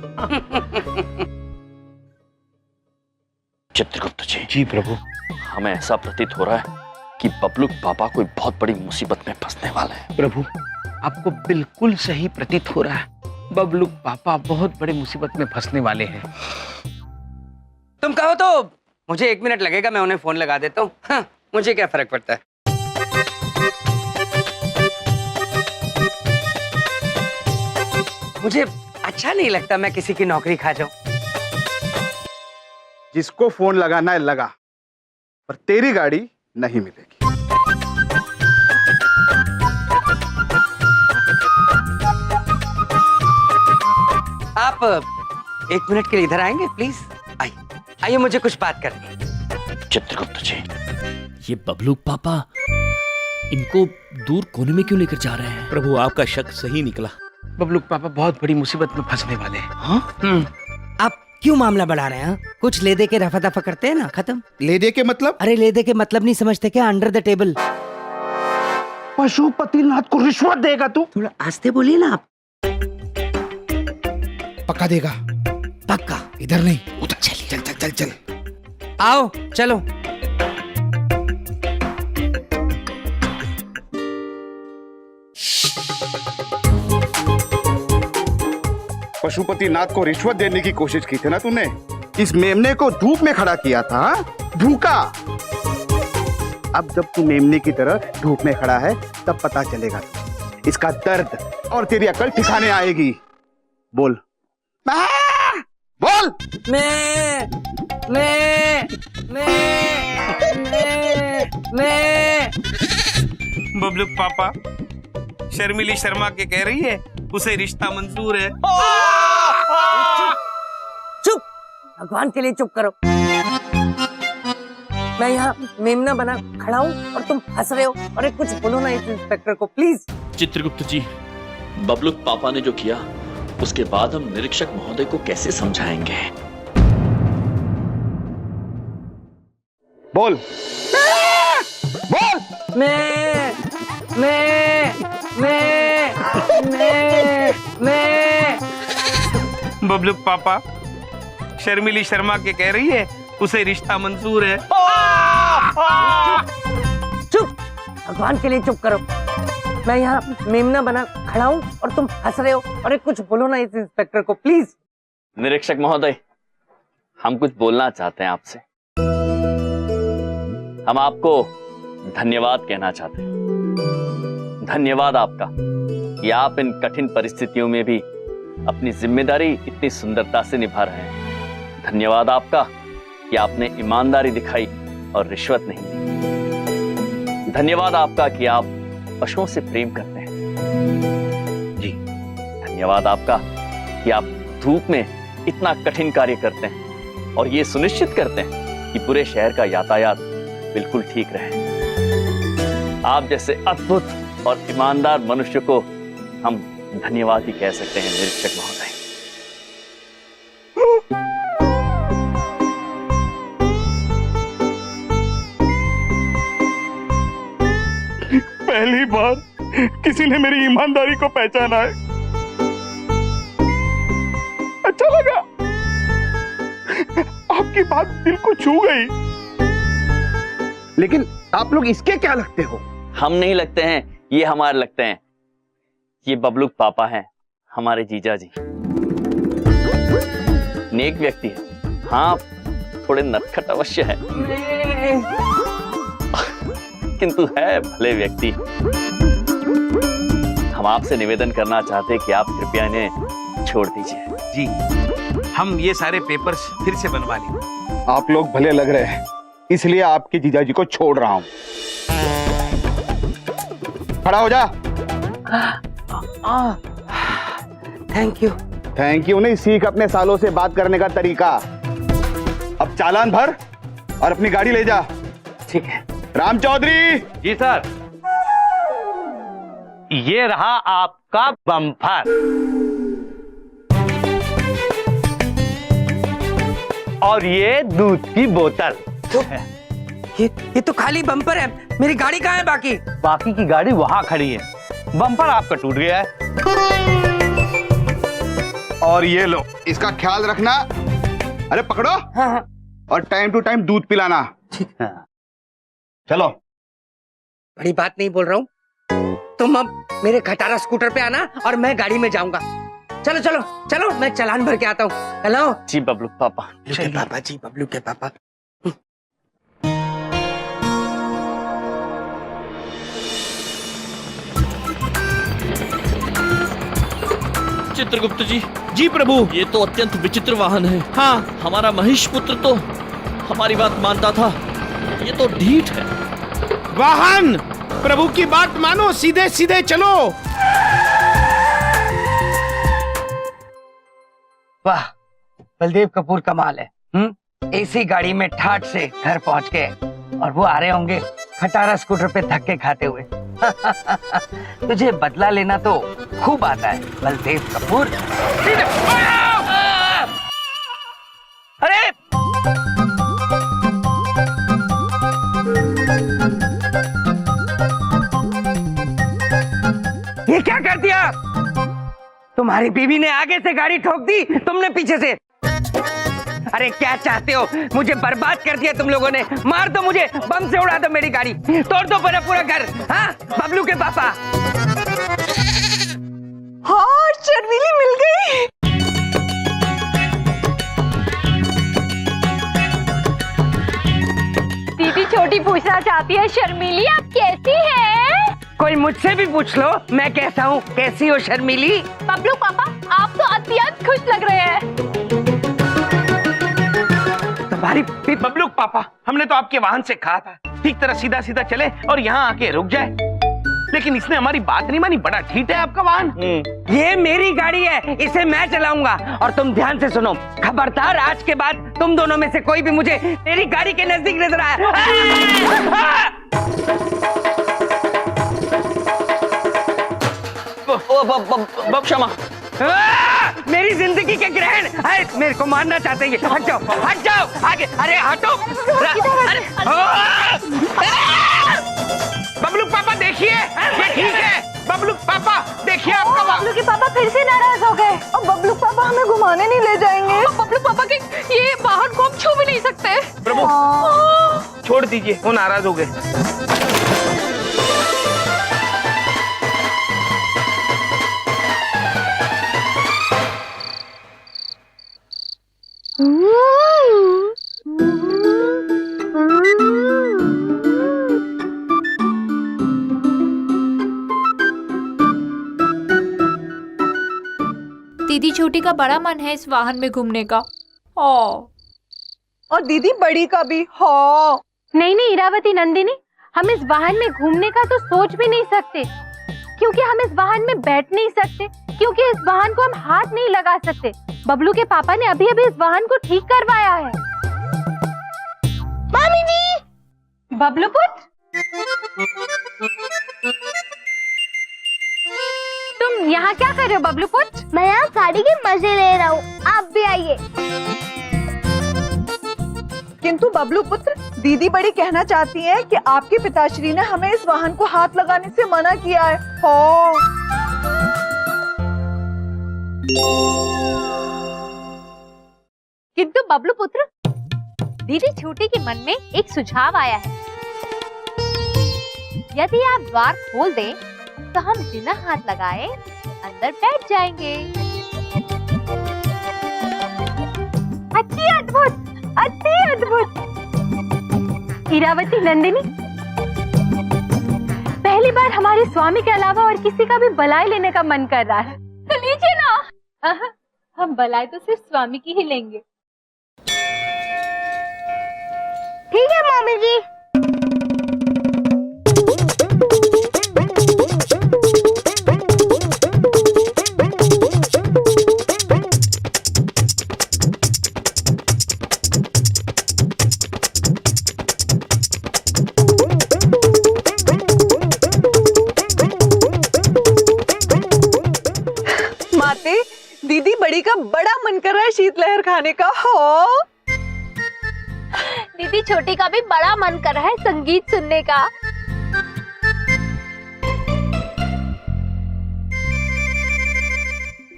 चित्रगुप्त जी।
जी प्रभु।
हमें ऐसा प्रतीत हो रहा है कि बबलू पापा कोई बहुत बड़ी मुसीबत में फंसने वाले हैं।
प्रभु, आपको बिल्कुल सही प्रतीत हो रहा है। बबलू पापा बहुत बड़ी मुसीबत में फंसने वाले हैं।
तुम कहो तो मुझे 1 मिनट लगेगा, मैं उन्हें फोन लगा देता हूँ। हाँ, मुझे क्या फर्क पड़ता है। मुझे अच्छा नहीं लगता मैं किसी की नौकरी खा जाऊं।
जिसको फोन लगाना है लगा, पर तेरी गाड़ी नहीं मिलेगी।
आप 1 मिनट के लिए इधर आएंगे प्लीज? आइए, मुझे कुछ बात करनी है।
चित्रगुप्त जी,
ये बबलू पापा इनको दूर कोने में क्यों लेकर जा रहे हैं?
प्रभु, आपका शक सही निकला।
बबलू पापा बहुत बड़ी मुसीबत में फंसने वाले हैं।
हाँ? आप क्यों मामला बढ़ा रहे हैं? कुछ ले दे के रफा दफा करते हैं ना, खत्म।
ले दे के मतलब?
अरे ले दे के मतलब नहीं समझते क्या? Under the table.
पशुपतिनाथ को रिश्वत देगा तू?
थोड़ा आस्ते बोलिए ना आप।
पक्का देगा?
पक्का।
इधर नहीं, उधर। चल चल चल चल।
आओ चलो।
पशुपतिनाथ को रिश्वत देने की कोशिश की थी ना तूने? इस मेमने को धूप में खड़ा किया था, भूखा। अब जब तू मेमने की तरह धूप में खड़ा है, तब पता चलेगा इसका दर्द और तेरी अकल ठिकाने आएगी। बोल बोल।
मैं
बबलू पापा, शर्मिली शर्मा के कह रही है उसे रिश्ता मंजूर है।
चुप, भगवान के लिए चुप करो। मैं यहाँ मेमना बना खड़ा हूँ और तुम हंस रहे हो। अरे कुछ बोलो ना इस इंस्पेक्टर को प्लीज।
चित्रगुप्त जी, बबलू पापा ने जो किया उसके बाद हम निरीक्षक महोदय को कैसे समझाएंगे?
बोल बोल।
बबलू पापा, शर्मिली शर्मा के कह रही है उसे रिश्ता मंजूर है।
चुप, भगवान के लिए चुप करो। मैं यहाँ मेमना बना खड़ा हूँ और तुम हंस रहे हो। अरे कुछ बोलो ना इस इंस्पेक्टर को प्लीज।
निरीक्षक महोदय, हम कुछ बोलना चाहते हैं आपसे। हम आपको धन्यवाद कहना चाहते हैं। धन्यवाद आपका कि आप इन कठिन परिस्थितियों में भी अपनी जिम्मेदारी इतनी सुंदरता से निभा रहे हैं। धन्यवाद आपका कि आपने ईमानदारी दिखाई और रिश्वत नहीं ली। धन्यवाद आपका कि आप पशुओं से प्रेम करते हैं। जी, धन्यवाद आपका कि आप धूप में इतना कठिन कार्य करते हैं और ये सुनिश्चित करते हैं कि पूरे शहर का यातायात बिल्कुल ठीक रहे। आप जैसे अद्भुत और ईमानदार मनुष्य को हम धन्यवाद ही कह सकते हैं निरीक्षक महोदय।
पहली बार किसी ने मेरी ईमानदारी को पहचाना है। अच्छा लगा, आपकी बात दिल को छू गई। लेकिन आप लोग इसके क्या लगते हो?
हम नहीं लगते हैं, ये हमारे लगते हैं, ये बबलू के पापा हैं, हमारे जीजा जी। नेक व्यक्ति है, हाँ थोड़े नटखट अवश्य है, किंतु है भले व्यक्ति। हम आपसे निवेदन करना चाहते कि आप कृपया इन्हें छोड़ दीजिए।
जी, हम ये सारे पेपर्स फिर से बनवा लेंगे।
आप लोग भले लग रहे हैं, इसलिए आपके जीजाजी को छोड़ रहा हूं। खड़ा हो जा।
Thank you.
थैंक यू नहीं, सीख अपने सालों से बात करने का तरीका। अब चालान भर और अपनी गाड़ी ले जा।
ठीक है।
राम चौधरी।
जी सर। ये रहा आपका बम्पर। और ये दूध की बोतल।
ये तो खाली बम्पर है, मेरी गाड़ी कहाँ है बाकी?
बाकी की गाड़ी वहां खड़ी है, बम्पर आपका टूट गया है।
और ये लो, इसका ख्याल रखना। अरे पकड़ो।
हाँ।
और टाइम टू टाइम दूध पिलाना। चलो।
बड़ी बात नहीं बोल रहा हूँ, तुम अब मेरे खटारा स्कूटर पे आना और मैं गाड़ी में जाऊंगा। चलो चलो चलो, मैं चालान भर के आता हूँ। हेलो
जी बबलू पापा।
बबलू के पापा जी, बबलू के पापा।
चित्रगुप्त जी,
जी प्रभु।
ये तो अत्यंत विचित्र वाहन है।
हाँ,
हमारा महेश पुत्र तो हमारी बात मानता था, ये तो ढीठ है।
वाहन, प्रभु की बात मानो, सीधे सीधे चलो।
वाह, बलदेव कपूर कमाल है। एसी गाड़ी में ठाठ से घर पहुंच गए और वो आ रहे होंगे खटारा स्कूटर पे धक्के खाते हुए। तुझे बदला लेना तो खूब आता है बलदेव कपूर। अरे ये क्या कर दिया? तुम्हारी बीवी ने आगे से गाड़ी ठोक दी, तुमने पीछे से। अरे क्या चाहते हो? मुझे बर्बाद कर दिया तुम लोगों ने। मार दो मुझे, बम से उड़ा दो मेरी गाड़ी, तोड़ दो पूरा घर। हाँ बबलू के पापा।
हाँ, शर्मीली मिल गई।
दीदी छोटी पूछना चाहती है, शर्मीली आप कैसी हैं?
कोई मुझसे भी पूछ लो मैं कैसा हूँ। कैसी हो शर्मीली?
बबलू पापा आप तो अत्यंत खुश लग रहे हैं।
तुम्हारी
बबलू पापा, हमने तो आपके वाहन से कहा था ठीक तरह सीधा सीधा चले और यहाँ आके रुक जाए, लेकिन इसने हमारी बात नहीं मानी। बड़ा ठीक है आपका वाहन।
ये मेरी गाड़ी है, इसे मैं चलाऊंगा। और तुम ध्यान से सुनो, खबरदार आज के बाद तुम दोनों में से कोई भी मुझे मेरी गाड़ी के नजदीक नजर आया।
क्षमा।
मेरी जिंदगी के ग्रहण मेरे को मारना चाहते हैं। हट जाओ आगे। अरे हटो। अरे
बबलू पापा देखिए, ये ठीक है। बबलू पापा देखिए, आपका
बबलू के पापा फिर से नाराज हो गए और बबलू पापा हमें घुमाने नहीं ले जाएंगे।
बबलू पापा के ये वाहन को हम छू भी नहीं सकते।
प्रभु छोड़ दीजिए, वो नाराज हो गए।
दीदी छोटी का बड़ा मन है इस वाहन में घूमने का।
और दीदी बड़ी का भी। हाँ
नहीं नहीं इरावती नंदिनी, हम इस वाहन में घूमने का तो सोच भी नहीं सकते, क्योंकि हम इस वाहन में बैठ नहीं सकते, क्योंकि इस वाहन को हम हाथ नहीं लगा सकते। बबलू के पापा ने अभी अभी इस वाहन को ठीक करवाया है।
मामी जी।
बबलू पुत्र, तुम यहाँ क्या कर रहे हो बबलू पुत्र?
मैं यहाँ गाड़ी के मजे ले रहा हूँ, आप भी आइए।
किंतु बबलू पुत्र, दीदी बड़ी कहना चाहती है कि आपके पिताश्री ने हमें इस वाहन को हाथ लगाने से मना किया है।
किंतु बबलू पुत्र, दीदी छोटी के मन में एक सुझाव आया है। यदि आप द्वार खोल दें
तो हम बिना हाथ लगाए अंदर बैठ जाएंगे।
अति अद्भुत, अति अद्भुत। इरावती नंदिनी, पहली बार हमारे स्वामी के अलावा और किसी का भी बलाई लेने का मन कर रहा है।
तो लीजिए ना।
हम बलाई तो सिर्फ स्वामी की ही लेंगे।
ठीक है मामी जी।
माते, दीदी बड़ी का बड़ा मन कर रहा है शीतलहर खाने का। हो
दीदी छोटी का भी बड़ा मन कर रहा है संगीत सुनने का।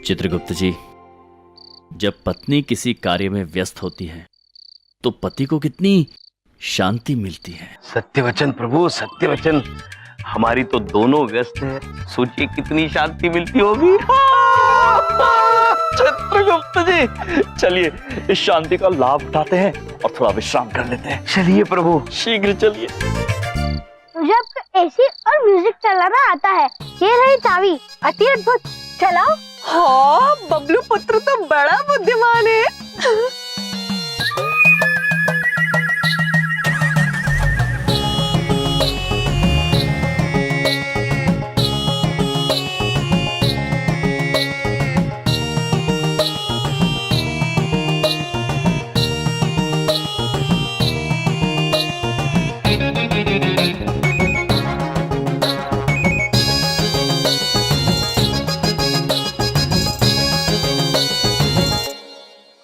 चित्रगुप्त जी, जब पत्नी किसी कार्य में व्यस्त होती है तो पति को कितनी शांति मिलती है।
सत्यवचन प्रभु, सत्यवचन। हमारी तो दोनों व्यस्त है, सोचिए कितनी शांति मिलती होगी।
चित्रगुप्त जी, चलिए इस शांति का लाभ उठाते हैं और थोड़ा विश्राम कर लेते हैं।
चलिए प्रभु,
शीघ्र चलिए।
मुझे आपका एसी और म्यूजिक चलाना आता है। ये रही चाबी।
अति अद्भुत, चलाओ।
हाँ, बबलू पुत्र तो बड़ा बुद्धिमान है।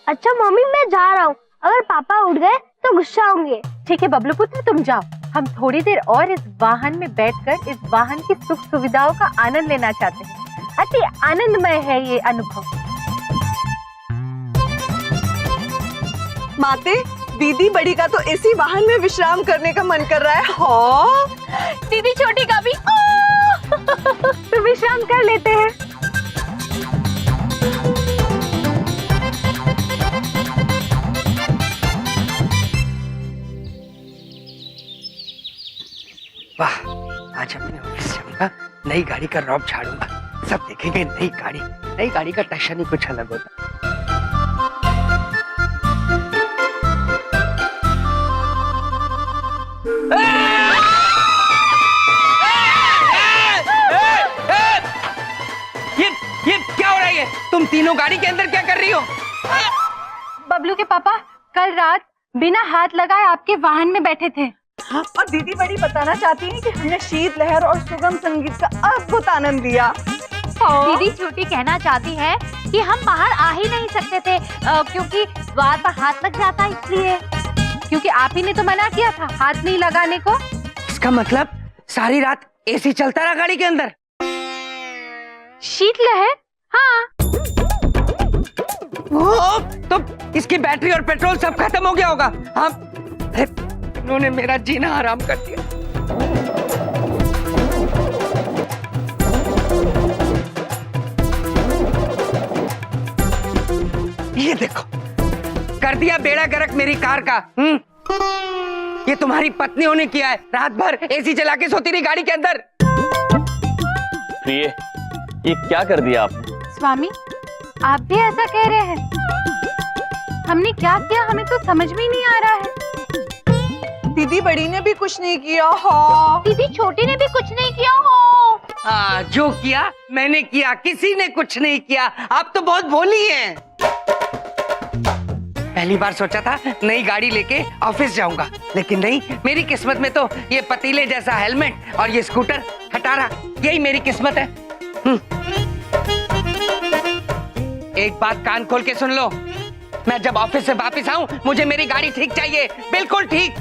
अच्छा मम्मी, मैं जा रहा हूँ। अगर पापा उठ गए तो गुस्सा होंगे।
ठीक है बबलू पुत्र, तुम जाओ। हम थोड़ी देर और इस वाहन में बैठकर इस वाहन की सुख सुविधाओं का आनंद लेना चाहते हैं। अति आनंदमय है ये अनुभव।
माते, दीदी बड़ी का तो इसी वाहन में विश्राम करने का मन कर रहा है। हाँ,
दीदी छोटी का भी।
तो विश्राम कर लेते हैं।
वाह, आज अपने ऑफिस जाऊंगा, नई गाड़ी का रौब झाड़ूंगा। सब देखेंगे नई गाड़ी का टशन ही कुछ अलग होता। ये क्या हो रहा है? तुम तीनों गाड़ी के अंदर क्या कर रही हो?
बबलू के पापा कल रात बिना हाथ लगाए आपके वाहन में बैठे थे।
हाँ, और दीदी बड़ी बताना चाहती है कि हमने शीतलहर और सुगम संगीत का अद्भुत आनंद लिया।
दीदी छोटी कहना चाहती है कि हम बाहर आ ही नहीं सकते थे क्योंकि द्वार पर हाथ लग जाता, इसलिए।
क्योंकि आप ही ने तो मना किया था हाथ नहीं लगाने को।
इसका मतलब सारी रात एसी चलता रहा गाड़ी के अंदर?
शीतलहर? हाँ।
तो इसकी बैटरी और पेट्रोल सब खत्म हो गया होगा। हाँ, इन्होंने मेरा जीना हराम कर दिया। ये देखो, कर दिया बेड़ा गर्क मेरी कार का। ये तुम्हारी पत्नियों ने किया है। रात भर एसी चला के सोती रही गाड़ी के अंदर।
प्रिय, ये क्या कर दिया आपने?
स्वामी, आप भी ऐसा कह रहे हैं? हमने क्या किया, हमें तो समझ में नहीं आ रहा है।
दीदी बड़ी ने भी कुछ नहीं किया। हाँ,
दीदी छोटी ने भी कुछ नहीं किया। हो
हाँ, जो किया मैंने किया, किसी ने कुछ नहीं किया। आप तो बहुत भोली हैं। पहली बार सोचा था नई गाड़ी लेके ऑफिस जाऊंगा, लेकिन नहीं, मेरी किस्मत में तो ये पतीले जैसा हेलमेट और ये स्कूटर खटारा, यही मेरी किस्मत है। एक बात कान खोल के सुन लो, मैं जब ऑफिस से वापस आऊं मुझे मेरी गाड़ी ठीक चाहिए, बिल्कुल ठीक।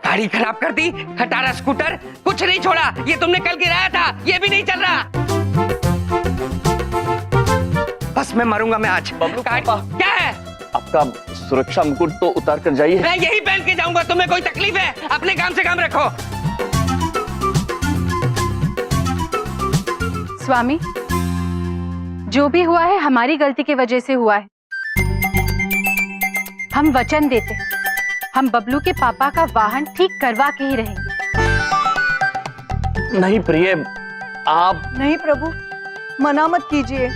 गाड़ी खराब कर दी, खटारा स्कूटर कुछ नहीं छोड़ा। ये तुमने कल गिराया था, ये भी नहीं चल रहा। बस इसमें मरूंगा मैं आज।
बबलू पापा।
क्या है?
आपका सुरक्षा मुकुट तो उतार कर जाइए।
मैं यही पहन के जाऊंगा, तुम्हें कोई तकलीफ है? अपने काम से काम रखो।
स्वामी, जो भी हुआ है हमारी गलती की वजह से हुआ है। हम वचन देते, हम बबलू के पापा का वाहन ठीक करवा के ही रहेंगे।
नहीं प्रिय, आप
नहीं प्रभु, मना मत कीजिए।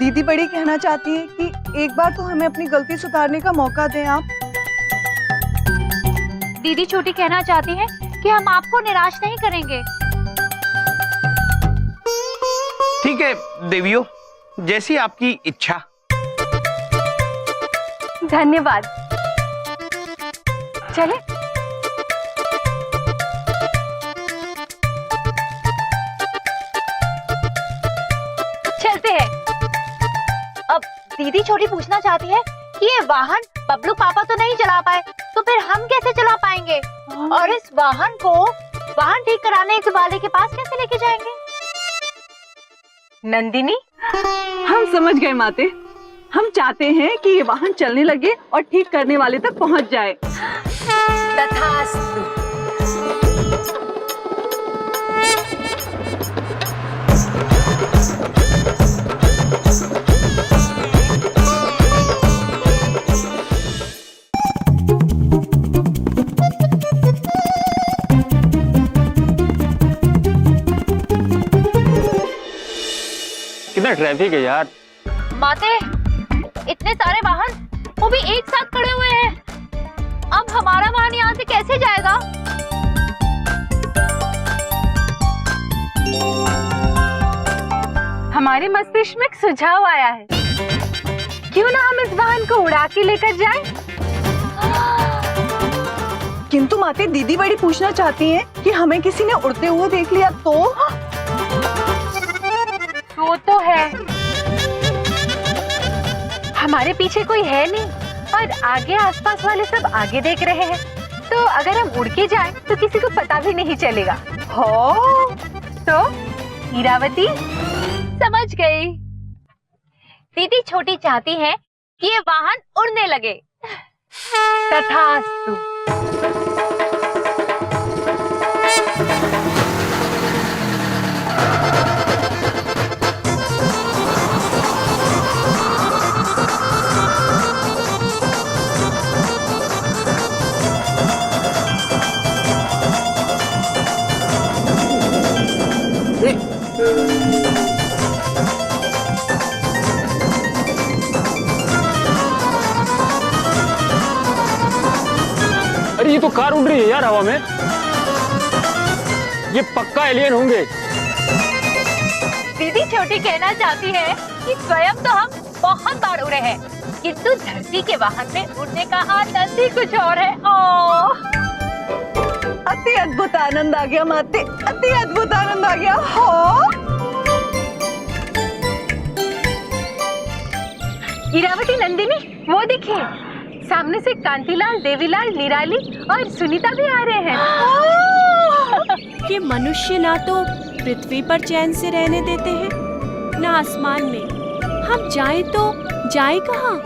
दीदी बड़ी कहना चाहती है कि एक बार तो हमें अपनी गलती सुधारने का मौका दें आप।
दीदी छोटी कहना चाहती है कि हम आपको निराश नहीं करेंगे।
ठीक है देवियों, जैसी आपकी इच्छा।
धन्यवाद। चले।
चलते हैं। अब दीदी छोटी पूछना चाहती है कि ये वाहन बबलू पापा तो नहीं चला पाए, तो फिर हम कैसे चला पाएंगे? और इस वाहन को वाहन ठीक कराने वाले के पास कैसे लेके जाएंगे?
नंदिनी,
हम समझ गए माते। हम चाहते हैं कि ये वाहन चलने लगे और ठीक करने वाले तक पहुंच जाए।
तथास्तु।
कितना ट्रैफिक है यार।
माते, इतने सारे वाहन, वो भी एक साथ खड़े हुए हैं। अब हमारा वाहन यहाँ से कैसे जाएगा?
हमारे मस्तिष्क में एक सुझाव आया है। क्यों ना हम इस वाहन को उड़ा के लेकर जाएं?
किंतु माते, दीदी बड़ी पूछना चाहती हैं कि हमें किसी ने उड़ते हुए देख लिया तो?
वो तो है, हमारे पीछे कोई है नहीं और आगे आसपास वाले सब आगे देख रहे हैं, तो अगर हम उड़ के जाएं तो किसी को पता भी नहीं चलेगा।
हो
तो हीरावती
समझ गई। दीदी छोटी चाहती है कि ये वाहन उड़ने लगे।
तथास्तु।
अरे ये तो कार उड़ रही है यार हवा में। ये पक्का एलियन होंगे।
दीदी छोटी कहना चाहती है कि स्वयं तो हम बहुत बार उड़े हैं, किंतु धरती के वाहन में उड़ने का आनंद ही कुछ और है। ओह,
अति अद्भुत आनंद आ गया माते, अति अद्भुत आनंद आ गया। हो
हीरावती, नंदिनी, वो देखिए, सामने से कांतिलाल, देवीलाल, निराली और सुनीता भी आ रहे हैं।
कि मनुष्य ना तो पृथ्वी पर चैन से रहने देते हैं, ना आसमान में। हम जाए तो जाए कहाँ?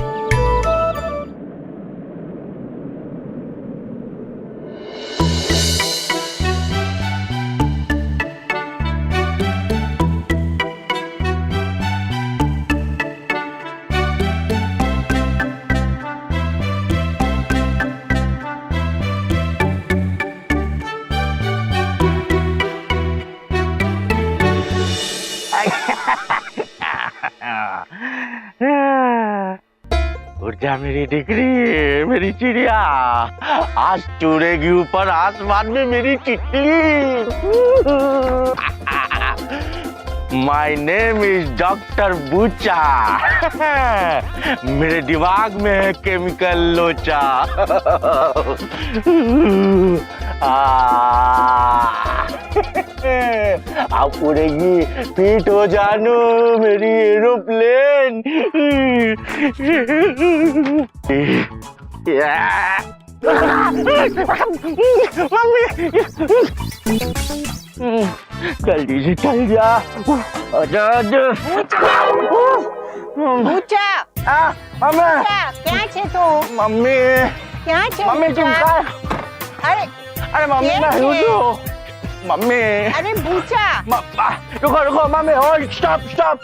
उड़ जा मेरी डिगरी, मेरी चिड़िया। आज चूड़ेगी ऊपर आसमान में मेरी तितली। My name is doctor Bucha. मेरे दिमाग में है केमिकल लोचा। आप उड़ेगी, पीठ हो जानू मेरी एरोप्लेन। मम्मी जल्दी से चल जा। आजा आजा।
ऊंचा
मम्मी
क्या छे तू
मम्मी
क्या छे
मम्मी तुम कहाँ?
अरे
अरे मम्मी
ये
मैं
छे?
हूँ तो मम्मी
अरे बूचा
रुको रुको मम्मी होल्ड स्टॉप स्टॉप।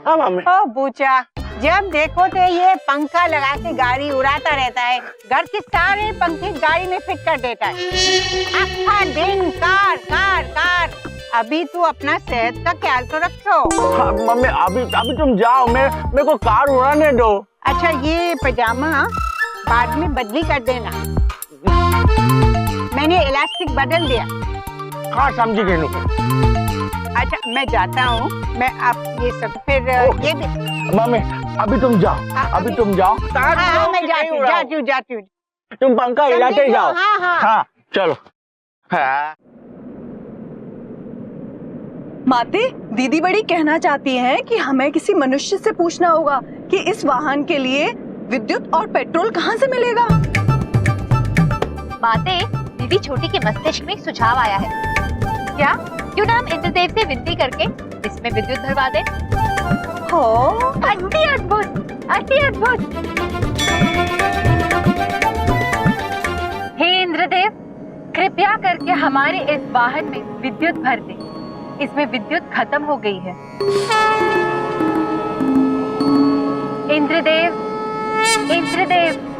हाँ मम्मी।
ओ बूचा जब देखो तो ये पंखा लगा के गाड़ी उड़ाता रहता है, घर के सारे पंखे गाड़ी में फिट कर देता है। आखा दिन कार कार कार। अभी तू अपना सेहत का ख्याल तो रखो।
हाँ, मम्मी अभी अभी तुम जाओ, मेरे को कार उड़ाने दो।
अच्छा ये पजामा बाद में बदली कर देना, मैंने इलास्टिक बदल दिया।
हाँ समझ गई।
अच्छा मैं जाता हूँ, मैं आप ये सब फिर ये भी
मम्मी अभी तुम जाओ, अभी तुम जाओ।
हाँ मैं जाती हूँ।
तुम पंखा हिलाते जाओ।
हाँ
हाँ चलो। हाँ।
माते, दीदी बड़ी कहना चाहती हैं कि हमें किसी मनुष्य से पूछना होगा कि इस वाहन के लिए विद्युत और पेट्रोल कहाँ से मिलेगा।
माते, दीदी छोटी के मस्तिष्क में एक सुझाव आया है। क्या क्यों ना हम इंद्रदेव से विनती करके इसमें विद्युत भरवा दें?
हो
अति अद्भुत, अति अद्भुत। हे इंद्रदेव, कृपया करके हमारे इस वाहन में विद्युत भर दें। इसमें विद्युत खत्म हो गई है। इंद्रदेव, इंद्रदेव।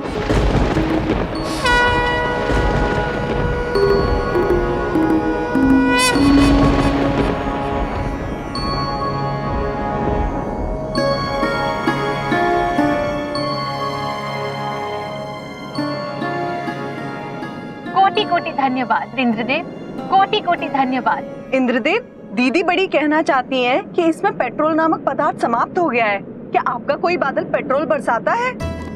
कोटि कोटि धन्यवाद इंद्रदेव, कोटि कोटि धन्यवाद।
इंद्रदेव, दीदी बड़ी कहना चाहती हैं कि इसमें पेट्रोल नामक पदार्थ समाप्त हो गया है। क्या आपका कोई बादल पेट्रोल बरसाता है?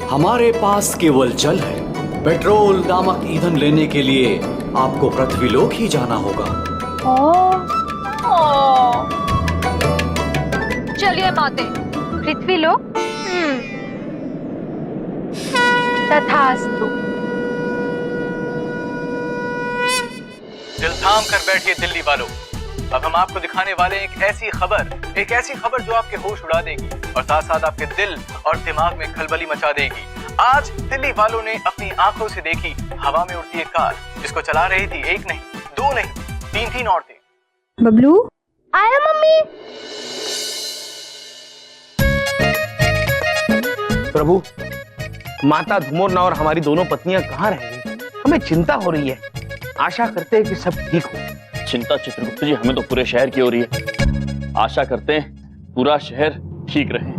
हमारे पास केवल जल है। पेट्रोल नामक ईंधन लेने के लिए आपको पृथ्वीलोक ही जाना होगा।
चलिए माते,
पृथ्वीलोक। तथास्तु।
दिल थाम कर बैठिए दिल्ली वालों। अब हम आपको दिखाने वाले हैं एक ऐसी खबर जो आपके होश उड़ा देगी और साथ साथ आपके दिल और दिमाग में खलबली मचा देगी। आज दिल्ली वालों ने अपनी आंखों से देखी हवा में उड़ती एक कार, जिसको चला रही थी एक नहीं, दो नहीं, तीन औरतें।
बबलू
आया मम्मी।
प्रभु, माता धुमोरना और हमारी दोनों पत्नियां कहाँ रह गई? हमें चिंता हो रही है। आशा करते हैं कि सब ठीक हो।
चिंता चित्रगुप्त जी हमें तो पूरे शहर की हो रही है। आशा करते हैं पूरा शहर ठीक रहे।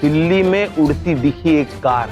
दिल्ली में उड़ती दिखी एक कार,